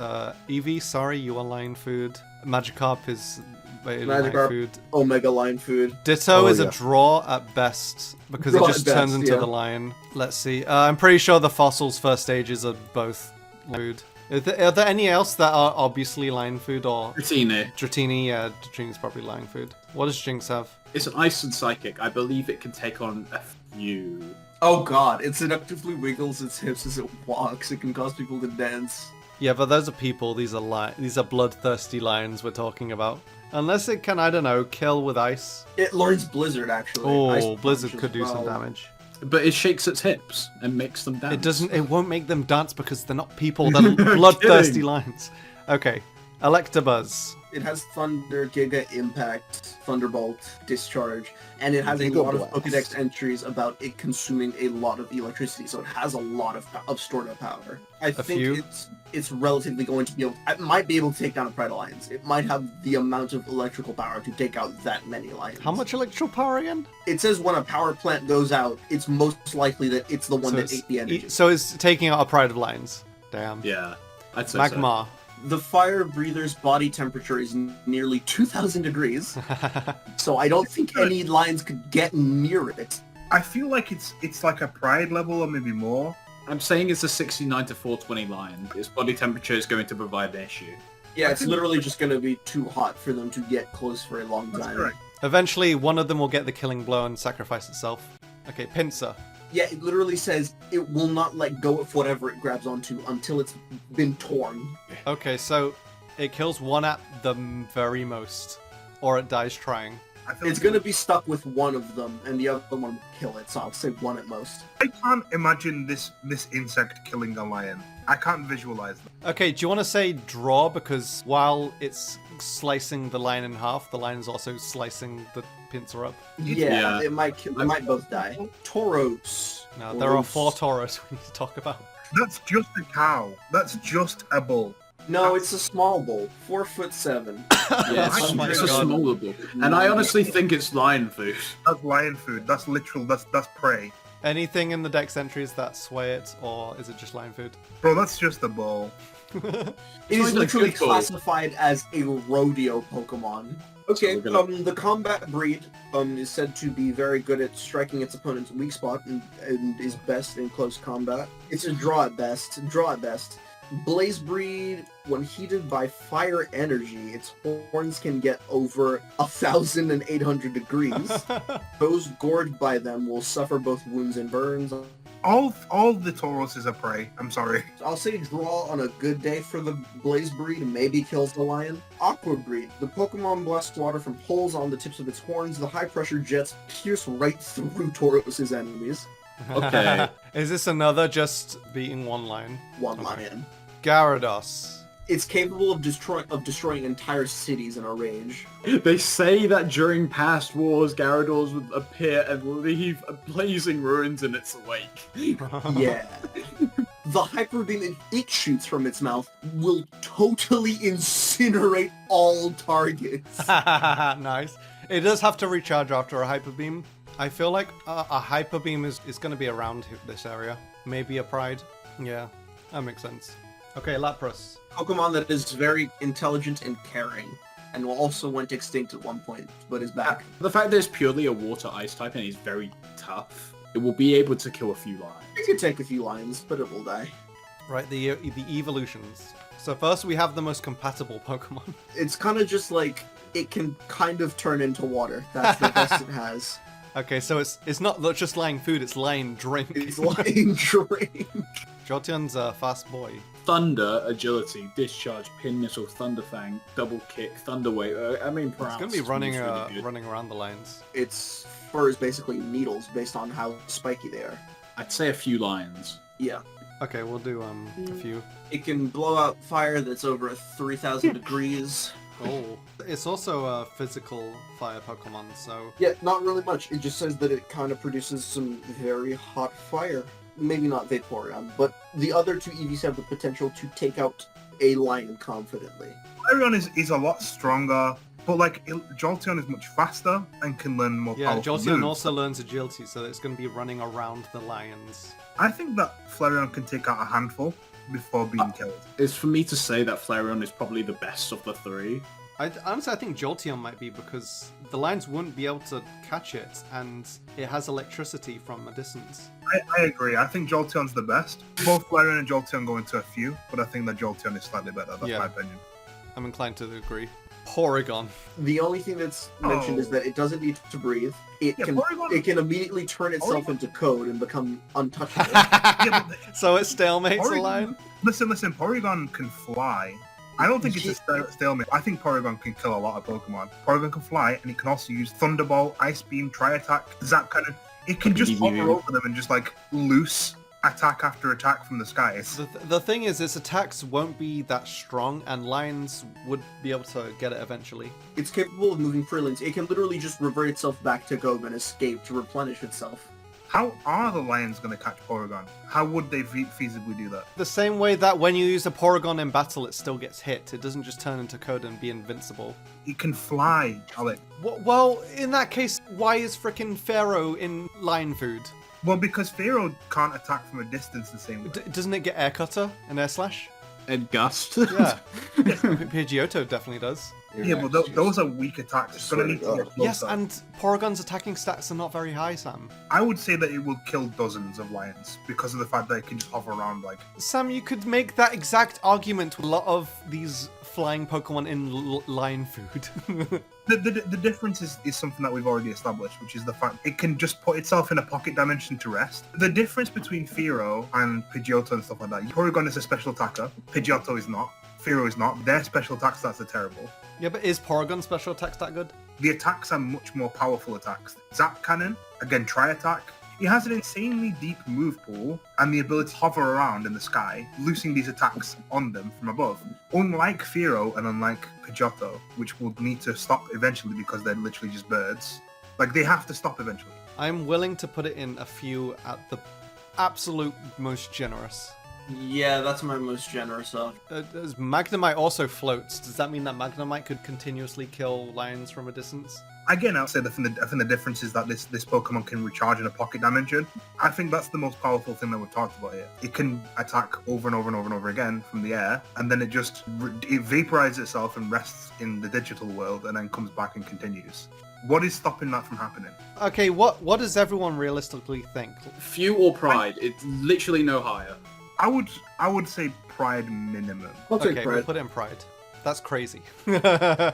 Eevee, sorry, you are lion food. Magikarp is lion Magikarp. food. Omega lion food. Ditto Oh, is yeah. a draw at best because Draw it at just best, turns into yeah. the lion. Let's see. I'm pretty sure the fossils first stages are both food. Are there any else that are obviously lion food or Dratini. Dratini? Yeah, Dratini's probably lion food. What does Jinx have? It's an ice and psychic. I believe it can take on a few. Oh god, it seductively wiggles its hips as it walks. It can cause people to dance. Yeah, but those are people. These are bloodthirsty lions we're talking about. Unless it can, I don't know, kill with ice. It learns Blizzard, actually. Ice Oh, Punch Blizzard as could do some well. damage. But it shakes its hips and makes them dance. It doesn't. It won't make them dance because they're not people. They're bloodthirsty kidding. lions. Okay, Electabuzz. It has Thunder, Giga, Impact, Thunderbolt, Discharge, and it has a Giga lot of Blast. Pokédex entries about it consuming a lot of electricity, so it has a lot of stored up power. I think few? it's relatively going to be able. It might be able to take down a Pride Alliance. It might have the amount of electrical power to take out that many lions. How much electrical power again? It says when a power plant goes out, it's most likely that it's the one that ate the energy. So it's taking out a Pride of Lions. Damn. Yeah, I'd say Magma. The fire breather's body temperature is nearly 2,000 degrees, so I don't think any lions could get near it. I feel like it's like a pride level or maybe more. I'm saying it's a 69 to 420 lion. Its body temperature is going to provide an issue. Yeah, it's literally just going to be too hot for them to get close for a long That's time. correct. Eventually, one of them will get the killing blow and sacrifice itself. Okay, Pinsir. Yeah, it literally says it will not let go of whatever it grabs onto until it's been torn. Okay, so it kills one at the very most, or it dies trying. I feel It's like going to be stuck with one of them, and the other one will kill it, so I'll say one at most. I can't imagine this insect killing a lion. I can't visualize that. Okay, do you want to say draw? Because while it's slicing the lion in half, the lion is also slicing the Pinsir up. Yeah, Yeah. it might kill, they might both die. Tauros. Now, there are 4 Tauros we need to talk about. That's just a cow. That's just a bull. No, it's a small bull, 4'7". Yeah, it's, Oh my it's a God. smaller bull. And I honestly think it's lion food. That's lion food. That's literal. That's prey. Anything in the dex entries that sway it, or is it just lion food? Bro, that's just a bull. It It's is not literally even a good bull. classified as a rodeo Pokemon. Okay, So we're gonna- the combat breed is said to be very good at striking its opponent's weak spot and is best in close combat. It's a draw at best. Blaze breed, when heated by fire energy, its horns can get over 1,800 degrees. Those gored by them will suffer both wounds and burns. All the Tauros is a prey. I'm sorry. I'll say draw on a good day for the Blaze breed and maybe kills the lion. Aqua breed. The Pokemon blasts water from holes on the tips of its horns. The high pressure jets pierce right through Tauros' enemies. Okay. Is this another just beating one line? One Okay. lion. Gyarados. It's capable of destroying entire cities in a rage. They say that during past wars, Gyarados would appear and leave blazing ruins in its wake. Yeah. The hyper beam it shoots from its mouth will totally incinerate all targets. Nice. It does have to recharge after a Hyper Beam. I feel like a Hyper Beam is going to be around this area. Maybe a Pride. Yeah, that makes sense. Okay, Lapras. Pokemon that is very intelligent and caring, and also went extinct at one point, but is back. The fact that it's purely a water-ice type and is very tough, it will be able to kill a few lions. It could take a few lions, but it will die. Right, the evolutions. So first we have the most compatible Pokemon. It's kind of just like, it can kind of turn into water. That's the best it has. Okay, so it's not just lying food, it's lying drink. It's lying drink. Jolteon's a fast boy. Thunder, Agility, Discharge, Pin Missile, Thunderfang, Double Kick, Thunder Wave. I mean, It's perhaps going to be running really good. running around the lines. Its fur is basically needles based on how spiky they are. I'd say a few lions. Yeah. Okay, we'll do a few. It can blow out fire that's over 3,000 degrees. Oh, it's also a physical fire Pokemon, so Yeah, not really much. It just says that it kind of produces some very hot fire. Maybe not Vaporeon, but the other two EVs have the potential to take out a lion confidently. Flareon is a lot stronger, but like Jolteon is much faster and can learn more yeah. powerful Jolteon moves. also learns agility, so it's going to be running around the lions. I think that Flareon can take out a handful before being killed. It's for me to say that Flareon is probably the best of the three. Honestly, I think Jolteon might be because the lions wouldn't be able to catch it, and it has electricity from a distance. I agree. I think Jolteon's the best. Both Flareon and Jolteon go into a few, but I think that Jolteon is slightly better. That's Yeah. my opinion. I'm inclined to agree. Porygon. The only thing that's mentioned is that it doesn't need to breathe. It Yeah, can Porygon- it can immediately turn itself Porygon- into code and become untouchable. Yeah, but So it stalemates a Porygon- lion? listen, Porygon can fly. I don't think it's a stalemate. I think Porygon can kill a lot of Pokemon. Porygon can fly, and it can also use Thunderbolt, Ice Beam, Tri-Attack, Zap Cannon. It can just hover over them and just like loose attack after attack from the skies. The thing is, its attacks won't be that strong, and lions would be able to get it eventually. It's capable of moving freely. It can literally just revert itself back to Gob and escape to replenish itself. How are the lions going to catch Porygon? How would they feasibly do that? The same way that when you use a Porygon in battle, it still gets hit. It doesn't just turn into code and be invincible. It can fly, Alec. Well, in that case, why is frickin' Pharaoh in lion food? Well, because Pharaoh can't attack from a distance the same way. Doesn't it get Air Cutter and Air Slash? And Gust. Yeah. Pidgeotto definitely does. Yeah, but those are weak attacks. It's gonna need to get closer. Yes, and Porygon's attacking stats are not very high, Sam. I would say that it will kill dozens of lions because of the fact that it can just hover around like... Sam, you could make that exact argument with a lot of these flying Pokemon in lion food. The difference is something that we've already established, which is the fact it can just put itself in a pocket dimension to rest. The difference between Pharaoh and Pidgeotto and stuff like that, Porygon is a special attacker, Pidgeotto is not, Pharaoh is not. Their special attack stats are terrible. Yeah, but is Porygon special attack that good? The attacks are much more powerful attacks. Zap Cannon, again, Tri-Attack. It has an insanely deep move pool and the ability to hover around in the sky, loosing these attacks on them from above. Unlike Pharaoh and unlike Pidgeotto, which will need to stop eventually because they're literally just birds. Like, they have to stop eventually. I'm willing to put it in a few at the absolute most generous. Yeah, that's my most generous of. As Magnemite also floats, does that mean that Magnemite could continuously kill lions from a distance? Again, I'll say that I think the difference is that this Pokemon can recharge in a pocket dimension. I think that's the most powerful thing that we've talked about here. It can attack over and over and over and over again from the air, and then it just it vaporizes itself and rests in the digital world, and then comes back and continues. What is stopping that from happening? Okay, what does everyone realistically think? Few or Pride. It's literally no higher. I would say Pride minimum. I'll take Okay, Pride. we'll put it in Pride. That's crazy. The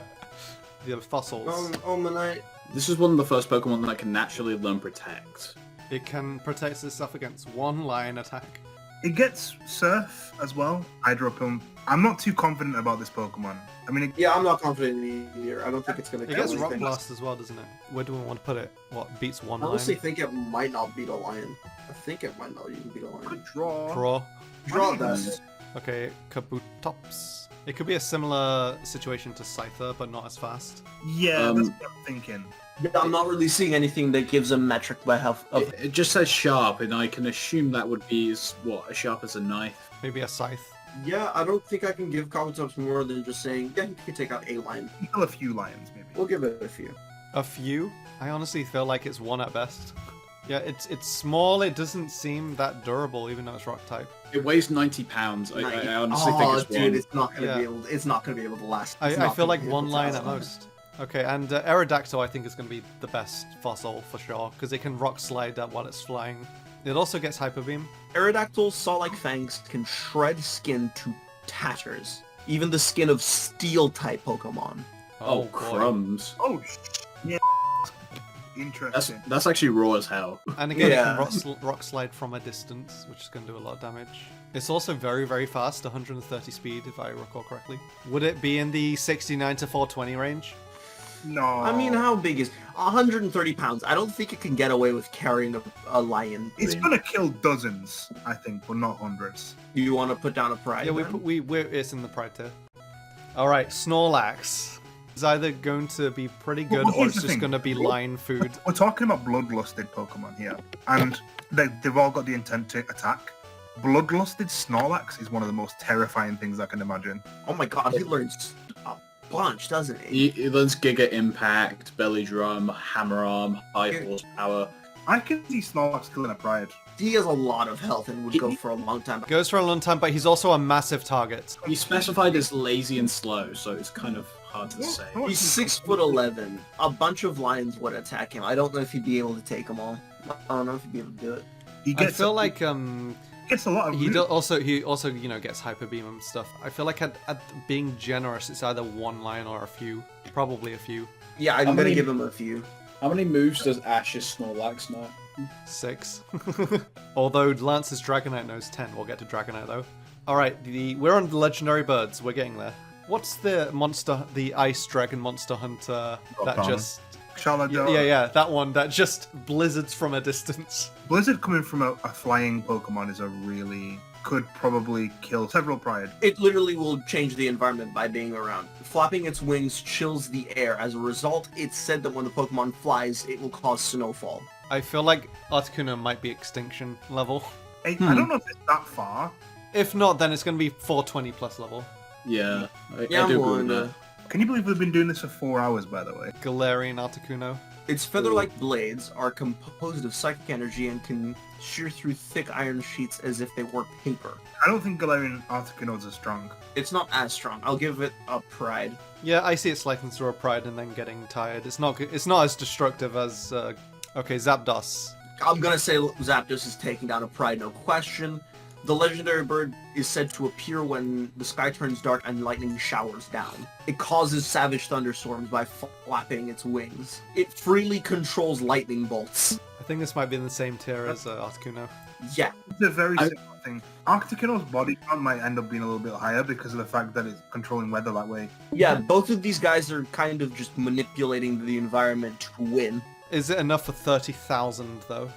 fossils. Omanite. This is one of the first Pokemon that can naturally learn Protect. It can protect itself against one lion attack. It gets Surf as well. Hydro Pump. I'm not too confident about this Pokemon. I mean, Yeah, I'm not confident in it either. I don't think it's gonna It kill gets Rock anything. Blast as well, doesn't it? Where do we want to put it? What, beats one I honestly lion? think it might not beat a lion. I think it might not even beat a lion. good draw. Draw. Draw dust. Okay, Kabutops. It could be a similar situation to Scyther, but not as fast. Yeah, that's what I'm thinking. Yeah, I'm not really seeing anything that gives a metric by half of. It just says sharp, and I can assume that would be as sharp as a knife. Maybe a Scythe. Yeah, I don't think I can give Kabutops more than just saying, yeah, you can take out a lion. Kill a few lions, maybe. We'll give it a few. A few? I honestly feel like it's one at best. Yeah, it's small, it doesn't seem that durable, even though it's rock type. It weighs 90 pounds. I honestly think it's dude, one. it's not gonna Yeah. be able. It's not gonna be able to last. It's I not feel gonna like be able one to lion last at most. Okay, and Aerodactyl I think is going to be the best fossil for sure, because it can rock slide that while it's flying. It also gets Hyper Beam. Aerodactyl's saw-like fangs can shred skin to tatters. Even the skin of steel-type Pokemon. Oh, boy. crumbs. Oh, yeah. Interesting. That's actually raw as hell. And again, Yeah. it can rock slide from a distance, which is going to do a lot of damage. It's also very, very fast, 130 speed, if I recall correctly. Would it be in the 69 to 420 range? No. I mean, how big is 130 pounds? I don't think it can get away with carrying a lion. It's gonna kill dozens, I think, but not hundreds. Do you want to put down a pride? Yeah, it's in the Pride tier. Alright, Snorlax. It's either going to be pretty good, Well, or here's it's the just thing. going to be lion food. We're talking about bloodlusted Pokemon here, and they've all got the intent to attack. Bloodlusted Snorlax is one of the most terrifying things I can imagine. Oh my god, he learns a bunch, doesn't he? He learns Giga Impact, Belly Drum, Hammer Arm, High Horsepower. I can see Snorlax killing a Pride. He has a lot of health and would go for a long time. Goes for a long time, but he's also a massive target. He specified as lazy and slow, so it's kind of hard to say. He's 6'11". A bunch of lions would attack him. I don't know if he'd be able to take them all. I don't know if he'd be able to do it. He I gets feel like gets a lot of he loot. also gets Hyper Beam and stuff. I feel like at being generous, it's either one lion or a few. Probably a few. Yeah, I'm gonna give him a few. How many moves does Ash's Snorlax know? 6. Although Lance's Dragonite knows 10. We'll get to Dragonite though. Alright, we're on the legendary birds. We're getting there. What's the monster, the ice dragon monster hunter that Volcarona. just Charmander. Yeah, that one that just blizzards from a distance. Blizzard coming from a flying Pokemon is could probably kill several Pride. It literally will change the environment by being around. Flapping its wings chills the air. As a result, it's said that when the Pokemon flies, it will cause snowfall. I feel like Articuno might be extinction level. I don't know if it's that far. If not, then it's going to be 420 plus level. Yeah, I Yeah, I'm do agree willing with to... that. Can you believe we've been doing this for 4 hours, by the way? Galarian Articuno. Its feather-like blades are composed of psychic energy and can shear through thick iron sheets as if they were paper. I don't think Galarian Articunos are strong. It's not as strong. I'll give it a Pride. Yeah, I see it slicing through a Pride and then getting tired. It's not as destructive as... okay, Zapdos. I'm gonna say Zapdos is taking down a Pride, no question. The legendary bird is said to appear when the sky turns dark and lightning showers down. It causes savage thunderstorms by flapping its wings. It freely controls lightning bolts. I think this might be in the same tier as Articuno. Yeah. It's a very simple thing. Articuno's body count might end up being a little bit higher because of the fact that it's controlling weather that way. Yeah, both of these guys are kind of just manipulating the environment to win. Is it enough for 30,000 though?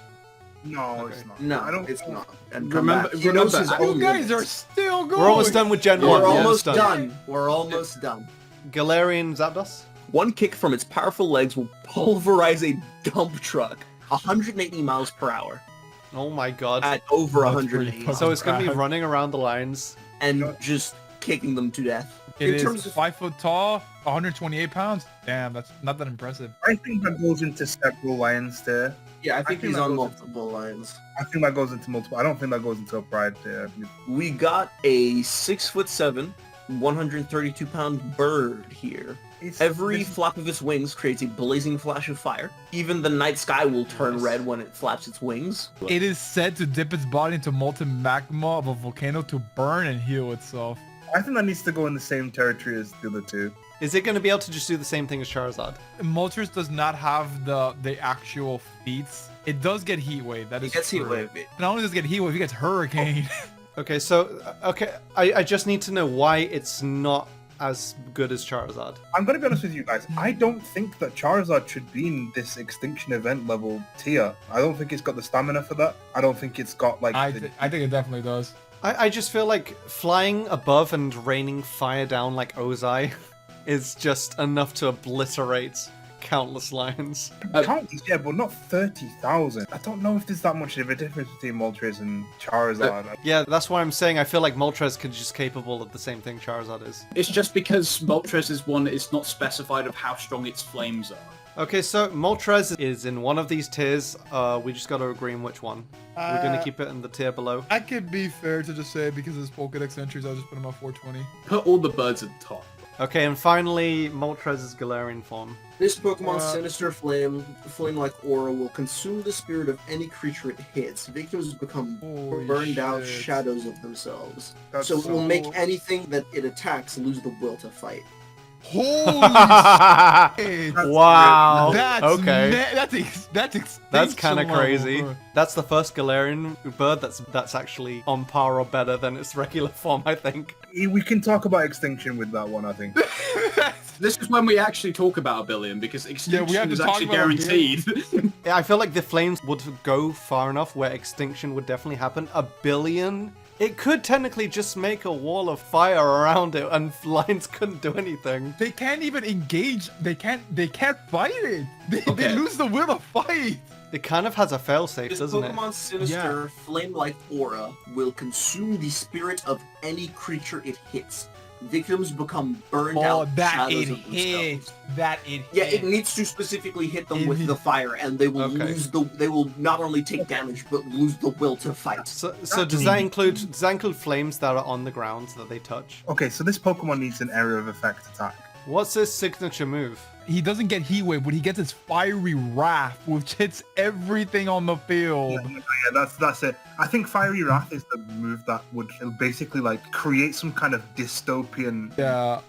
No, Okay. it's not. No, I don't. it's not. And Remember- he knows his remember- own You guys are limits. still going. We're almost done with Gen 1. We're We're almost done. We're almost done. Galarian Zapdos? One kick from its powerful legs will pulverize a dump truck 180 miles per hour Oh my god. at over That's 180 pretty miles So it's going to be Crap. running around the lines. and just kicking them to death. It In is terms of 5 foot tall, 128 pounds. Damn, that's not that impressive. I think that goes into several lions there. yeah, I think think he's that on goes- multiple lines. I think that goes into multiple. I don't think that goes into a Pride tier. We got a 6'7", 132-pound bird here. Every flap of its wings creates a blazing flash of fire. Even the night sky will turn red when it flaps its wings. It is said to dip its body into molten magma of a volcano to burn and heal itself. I think that needs to go in the same territory as the other two. Is it going to be able to just do the same thing as Charizard? Moltres does not have the actual feats. It does get heat wave. That He is gets heat true. wave. Not only does it get heat wave, he gets hurricane. Okay, so... Okay, I just need to know why it's not as good as Charizard. I'm going to be honest with you guys. I don't think that Charizard should be in this extinction event level tier. I don't think it's got the stamina for that. I don't think it's got like... I think it definitely does. I just feel like flying above and raining fire down like Ozai is just enough to obliterate countless lions. Countless, yeah, but not 30,000. I don't know if there's that much of a difference between Moltres and Charizard. Yeah, that's why I'm saying I feel like Moltres is just capable of the same thing Charizard is. It's just because Moltres is one, it's not specified of how strong its flames are. Okay, so Moltres is in one of these tiers. We just got to agree on which one. We're going to keep it in the tier below. I could be fair to just say because of his Pokédex entries, I'll just put him at 420. Put all the birds at the top. Okay, and finally, Moltres' Galarian form. This Pokemon's sinister flame-like aura will consume the spirit of any creature it hits. Victims become Holy burned out shit. shadows of themselves. That's So it will so- make anything that it attacks lose the will to fight. Holy shit! Wow. That's Okay. That's kind of extinction crazy. level, bro. That's the first Galarian bird that's actually on par or better than its regular form, I think. We can talk about extinction with that one, I think. This is when we actually talk about a billion, because extinction have to is talk actually about a billion. guaranteed. Yeah, I feel like the flames would go far enough where extinction would definitely happen. A billion? It could technically just make a wall of fire around it and lions couldn't do anything. They can't even engage. They can't fight it. They Okay. lose the will to fight. It kind of has a failsafe, This doesn't it? Pokemon's sinister flame-like aura will consume the spirit of any creature it hits. Victims become burned out shadows of themselves. That it Yeah, it needs to specifically hit them with the fire, and they will Okay. They will not only take damage, but lose the will to fight. So does that include flames that are on the ground that they touch? Okay, so this Pokemon needs an area of effect attack. What's his signature move? He doesn't get heat wave, but he gets his fiery wrath, which hits everything on the field. Yeah, that's it. I think Fiery Wrath is the move that would basically like create some kind of dystopian... Yeah.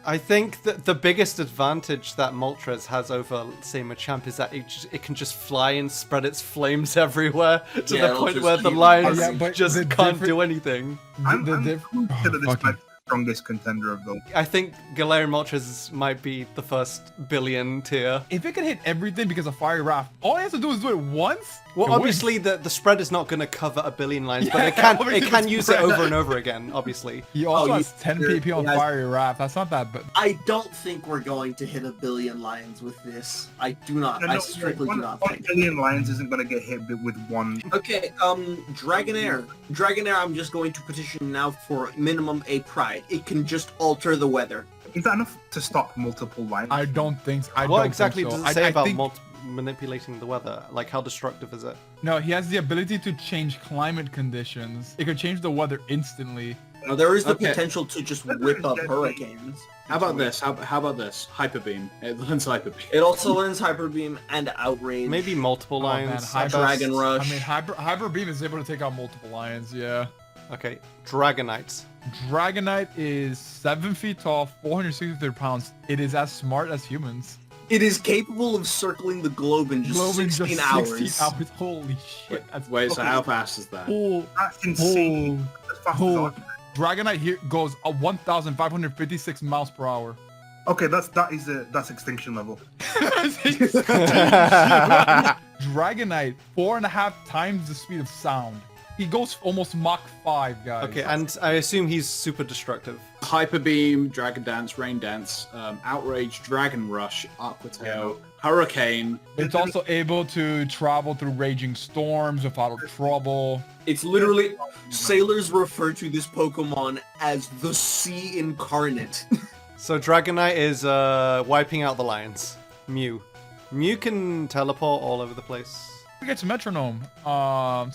I think that the biggest advantage that Moltres has over, say, Machamp is that it can just fly and spread its flames everywhere to Yeah, the it'll point just where the keep- lions Yeah, but just the can't different- do anything. I'm The I'm diff- consider this fucking- might be strongest contender of those. I think Galarian Moltres might be the first billion tier. If it can hit everything because of Fire Wrath, all it has to do is do it once. Well, it obviously wins. the spread is not going to cover a billion lines, but it obviously can the use it spread. over and over again, obviously. He also Oh, has 10 PP on he has- Fire Wrath. That's not that bad. I don't think we're going to hit a billion lions with this. I do not. I strictly do not 1 think. billion lions isn't going to get hit with one. Okay, Dragonair. Dragonair, I'm just going to petition now for minimum a pride. It can just alter the weather. Is that enough to stop multiple lions? I don't think. I What don't exactly think so. does it say I about think, manipulating the weather? Like, how destructive is it? No, he has the ability to change climate conditions. It could change the weather instantly. Now, there is the Okay. potential to just whip up hurricanes. How about this? How about this? Hyper Beam. It learns Hyper Beam. It also learns Hyper Beam and Outrage. Maybe multiple Oh, man, lines. Hyper- Dragon best. Rush. I mean, Hyper Beam is able to take out multiple lions. Yeah. Okay, Dragonite. Dragonite is 7 feet tall, 463 pounds. It is as smart as humans. It is capable of circling the globe in just Globe in 16 just hours. 16 hours. Holy shit. That's Wait, so how fast is that? Oh, That's insane. As fast as oh. Arcanine. Dragonite here goes 1,556 miles per hour. Okay, that's extinction level. Dragonite, 4.5 times the speed of sound. He goes almost Mach 5, guys. Okay, and I assume he's super destructive. Hyper Beam, Dragon Dance, Rain Dance, Outrage, Dragon Rush, Aqua Tail, Hurricane. It's also able to travel through raging storms without trouble. It's literally... Sailors refer to this Pokemon as the Sea Incarnate. So Dragonite is wiping out the lions. Mew. Mew can teleport all over the place. He gets Metronome. So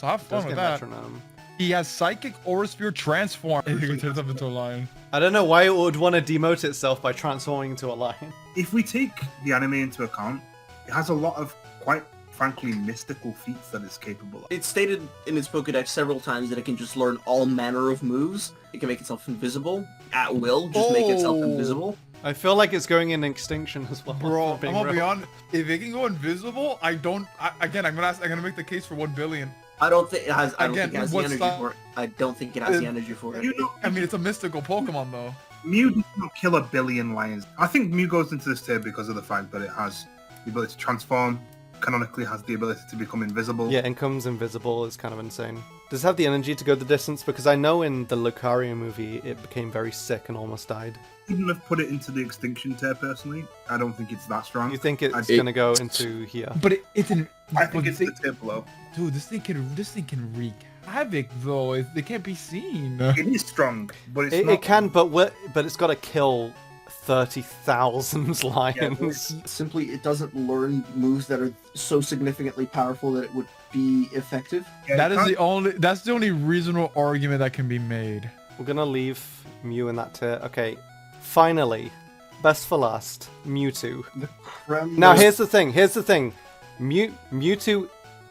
have fun Does with get that. metronome. He has Psychic Aura Sphere Transform. He can turn himself into a lion. I don't know why it would want to demote itself by transforming into a lion. If we take the anime into account, it has a lot of quite frankly mystical feats that it's capable of. It's stated in its Pokédex several times that it can just learn all manner of moves. It can make itself invisible at will, just make itself Oh. invisible. I feel like it's going in extinction as well. Bro, if being I'm gonna be real. honest. If it can go invisible, again, I'm gonna make the case for 1 billion. I don't think it has. I don't Again, think it has the what energy style- for it. I don't think it has the energy for it. You know, I mean, it's a mystical Pokemon though. Mew does not kill a billion lions. I think Mew goes into this tier because of the fact that it has the ability to transform, canonically has the ability to become invisible. Yeah, Income's invisible is kind of insane. Does it have the energy to go the distance? Because I know in the Lucario movie, it became very sick and almost died. I wouldn't have put it into the extinction tier personally. I don't think it's that strong. You think it's I- gonna go into here? But it's an. I think but it's the tier below. Dude, this thing can wreak havoc though. They can't be seen. It is strong, but it's not. It can, but it's got to kill 30,000 lions. Simply, it doesn't learn moves that are so significantly powerful that it would be effective. Yeah, That it is can't- that's the only reasonable argument that can be made. We're gonna leave Mew in that tier. Okay, finally, best for last, Mewtwo. Now here's the thing. Mewtwo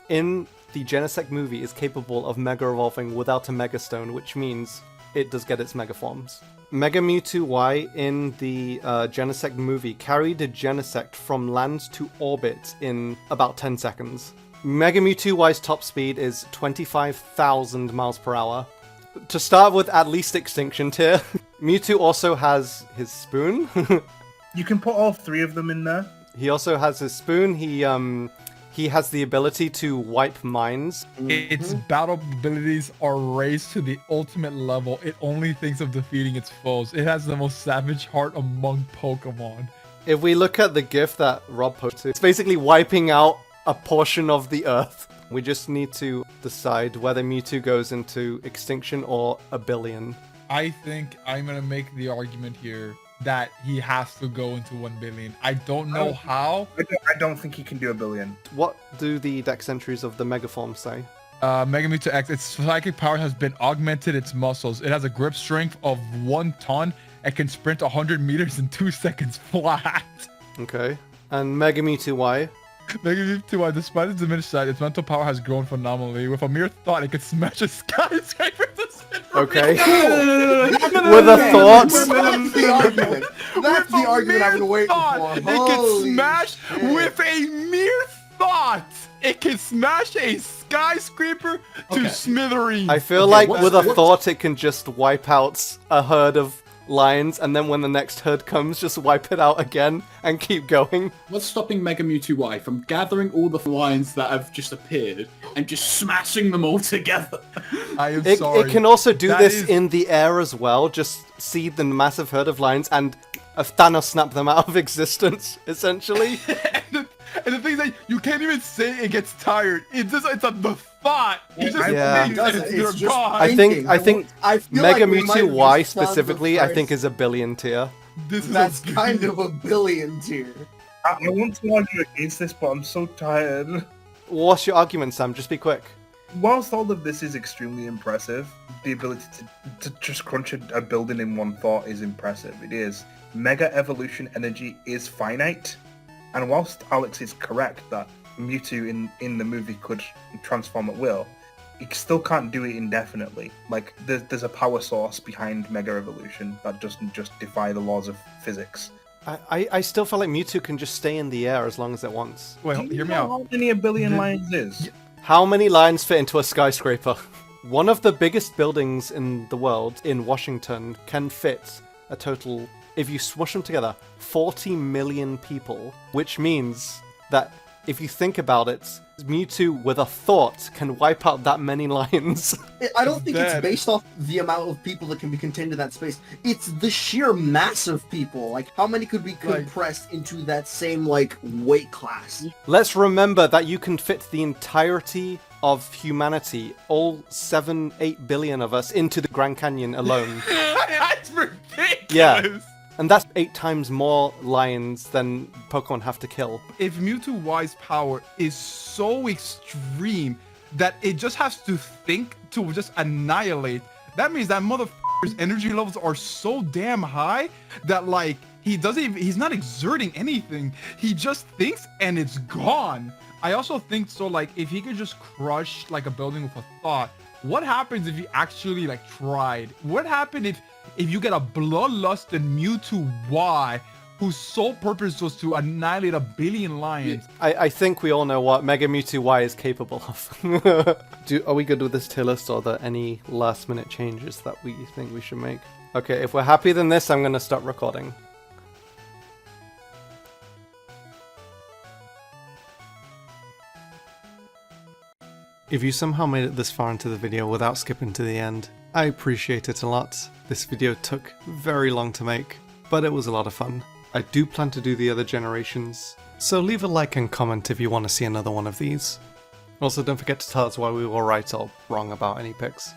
in the Genesect movie is capable of Mega Evolving without a Mega Stone, which means it does get its Mega Forms. Mega Mewtwo Y in the Genesect movie carried a Genesect from land to orbit in about 10 seconds. Mega Mewtwo Y's top speed is 25,000 miles per hour. To start with at least extinction tier, Mewtwo also has his spoon. You can put all three of them in there. He also has his spoon. He has the ability to wipe mines. Its battle abilities are raised to the ultimate level. It only thinks of defeating its foes. It has the most savage heart among Pokemon. If we look at the GIF that Rob posted, it's basically wiping out a portion of the Earth. We just need to decide whether Mewtwo goes into extinction or a billion. I think I'm gonna make the argument here that he has to go into 1 billion. I don't know how. I don't think he can do a billion. What do the dex entries of the Megaform say? Mega Mewtwo X, its psychic power has been augmented its muscles. It has a grip strength of 1 ton and can sprint 100 meters in 2 seconds flat. Okay. And Mega Mewtwo Y? Mega Mewtwo Y, despite its diminished size, its mental power has grown phenomenally. With a mere thought, it could smash a skyscraper to spin. Okay. With a thought? That's the argument. That's the argument I've been waiting for. It can Holy smash shit. with a mere thought. It can smash a skyscraper to smithereens. I feel like what's- with a what's- thought it can just wipe out a herd of lions, and then when the next herd comes, just wipe it out again and keep going. What's stopping Mega Mewtwo Y from gathering all the lions that have just appeared and just smashing them all together? I am It sorry. can also do That this is- in the air as well, just seed the massive herd of lions and Thanos snap them out of existence, essentially. And the thing is that you can't even say it gets tired. It's just the thought. It just Yeah. thinks Doesn't, it's it's your just god. I think I feel Mega like we might Mewtwo have Y just found the specifically, I think first- is a billion tier. This is That's a- kind of a billion tier. I want to argue against this, but I'm so tired. What's your argument, Sam? Just be quick. Whilst all of this is extremely impressive, the ability to just crunch a building in one thought is impressive. It is. Mega Evolution energy is finite, and whilst Alex is correct that Mewtwo in the movie could transform at will, it still can't do it indefinitely. Like, there's a power source behind Mega Evolution that doesn't just defy the laws of physics. I still feel like Mewtwo can just stay in the air as long as it wants. Wait, Do you hear me know out. how many a billion lions is? How many lions fit into a skyscraper? One of the biggest buildings in the world, in Washington, can fit a total, if you smush them together, 40 million people, which means that if you think about it, Mewtwo with a thought can wipe out that many lions. I don't think it's Dead. based off the amount of people that can be contained in that space. It's the sheer mass of people. Like, how many could be compressed into that same, like, weight class? Let's remember that you can fit the entirety of humanity, all 7-8 billion of us, into the Grand Canyon alone. That's ridiculous. Yeah. And that's 8 times more lions than Pokemon have to kill. If Mewtwo Y's power is so extreme that it just has to think to just annihilate, that means that motherfucker's energy levels are so damn high that, like, he's not exerting anything. He just thinks and it's gone. I also think so, like, if he could just crush like a building with a thought, what happens if he actually like tried? What happened if you get a bloodlusted Mewtwo Y whose sole purpose was to annihilate a billion lions? I think we all know what Mega Mewtwo Y is capable of. Are we good with this tier list, or are there any last minute changes that we think we should make? Okay, if we're happy than this, I'm gonna stop recording. If you somehow made it this far into the video without skipping to the end, I appreciate it a lot. This video took very long to make, but it was a lot of fun. I do plan to do the other generations, so leave a like and comment if you want to see another one of these. Also, don't forget to tell us why we were right or wrong about any picks.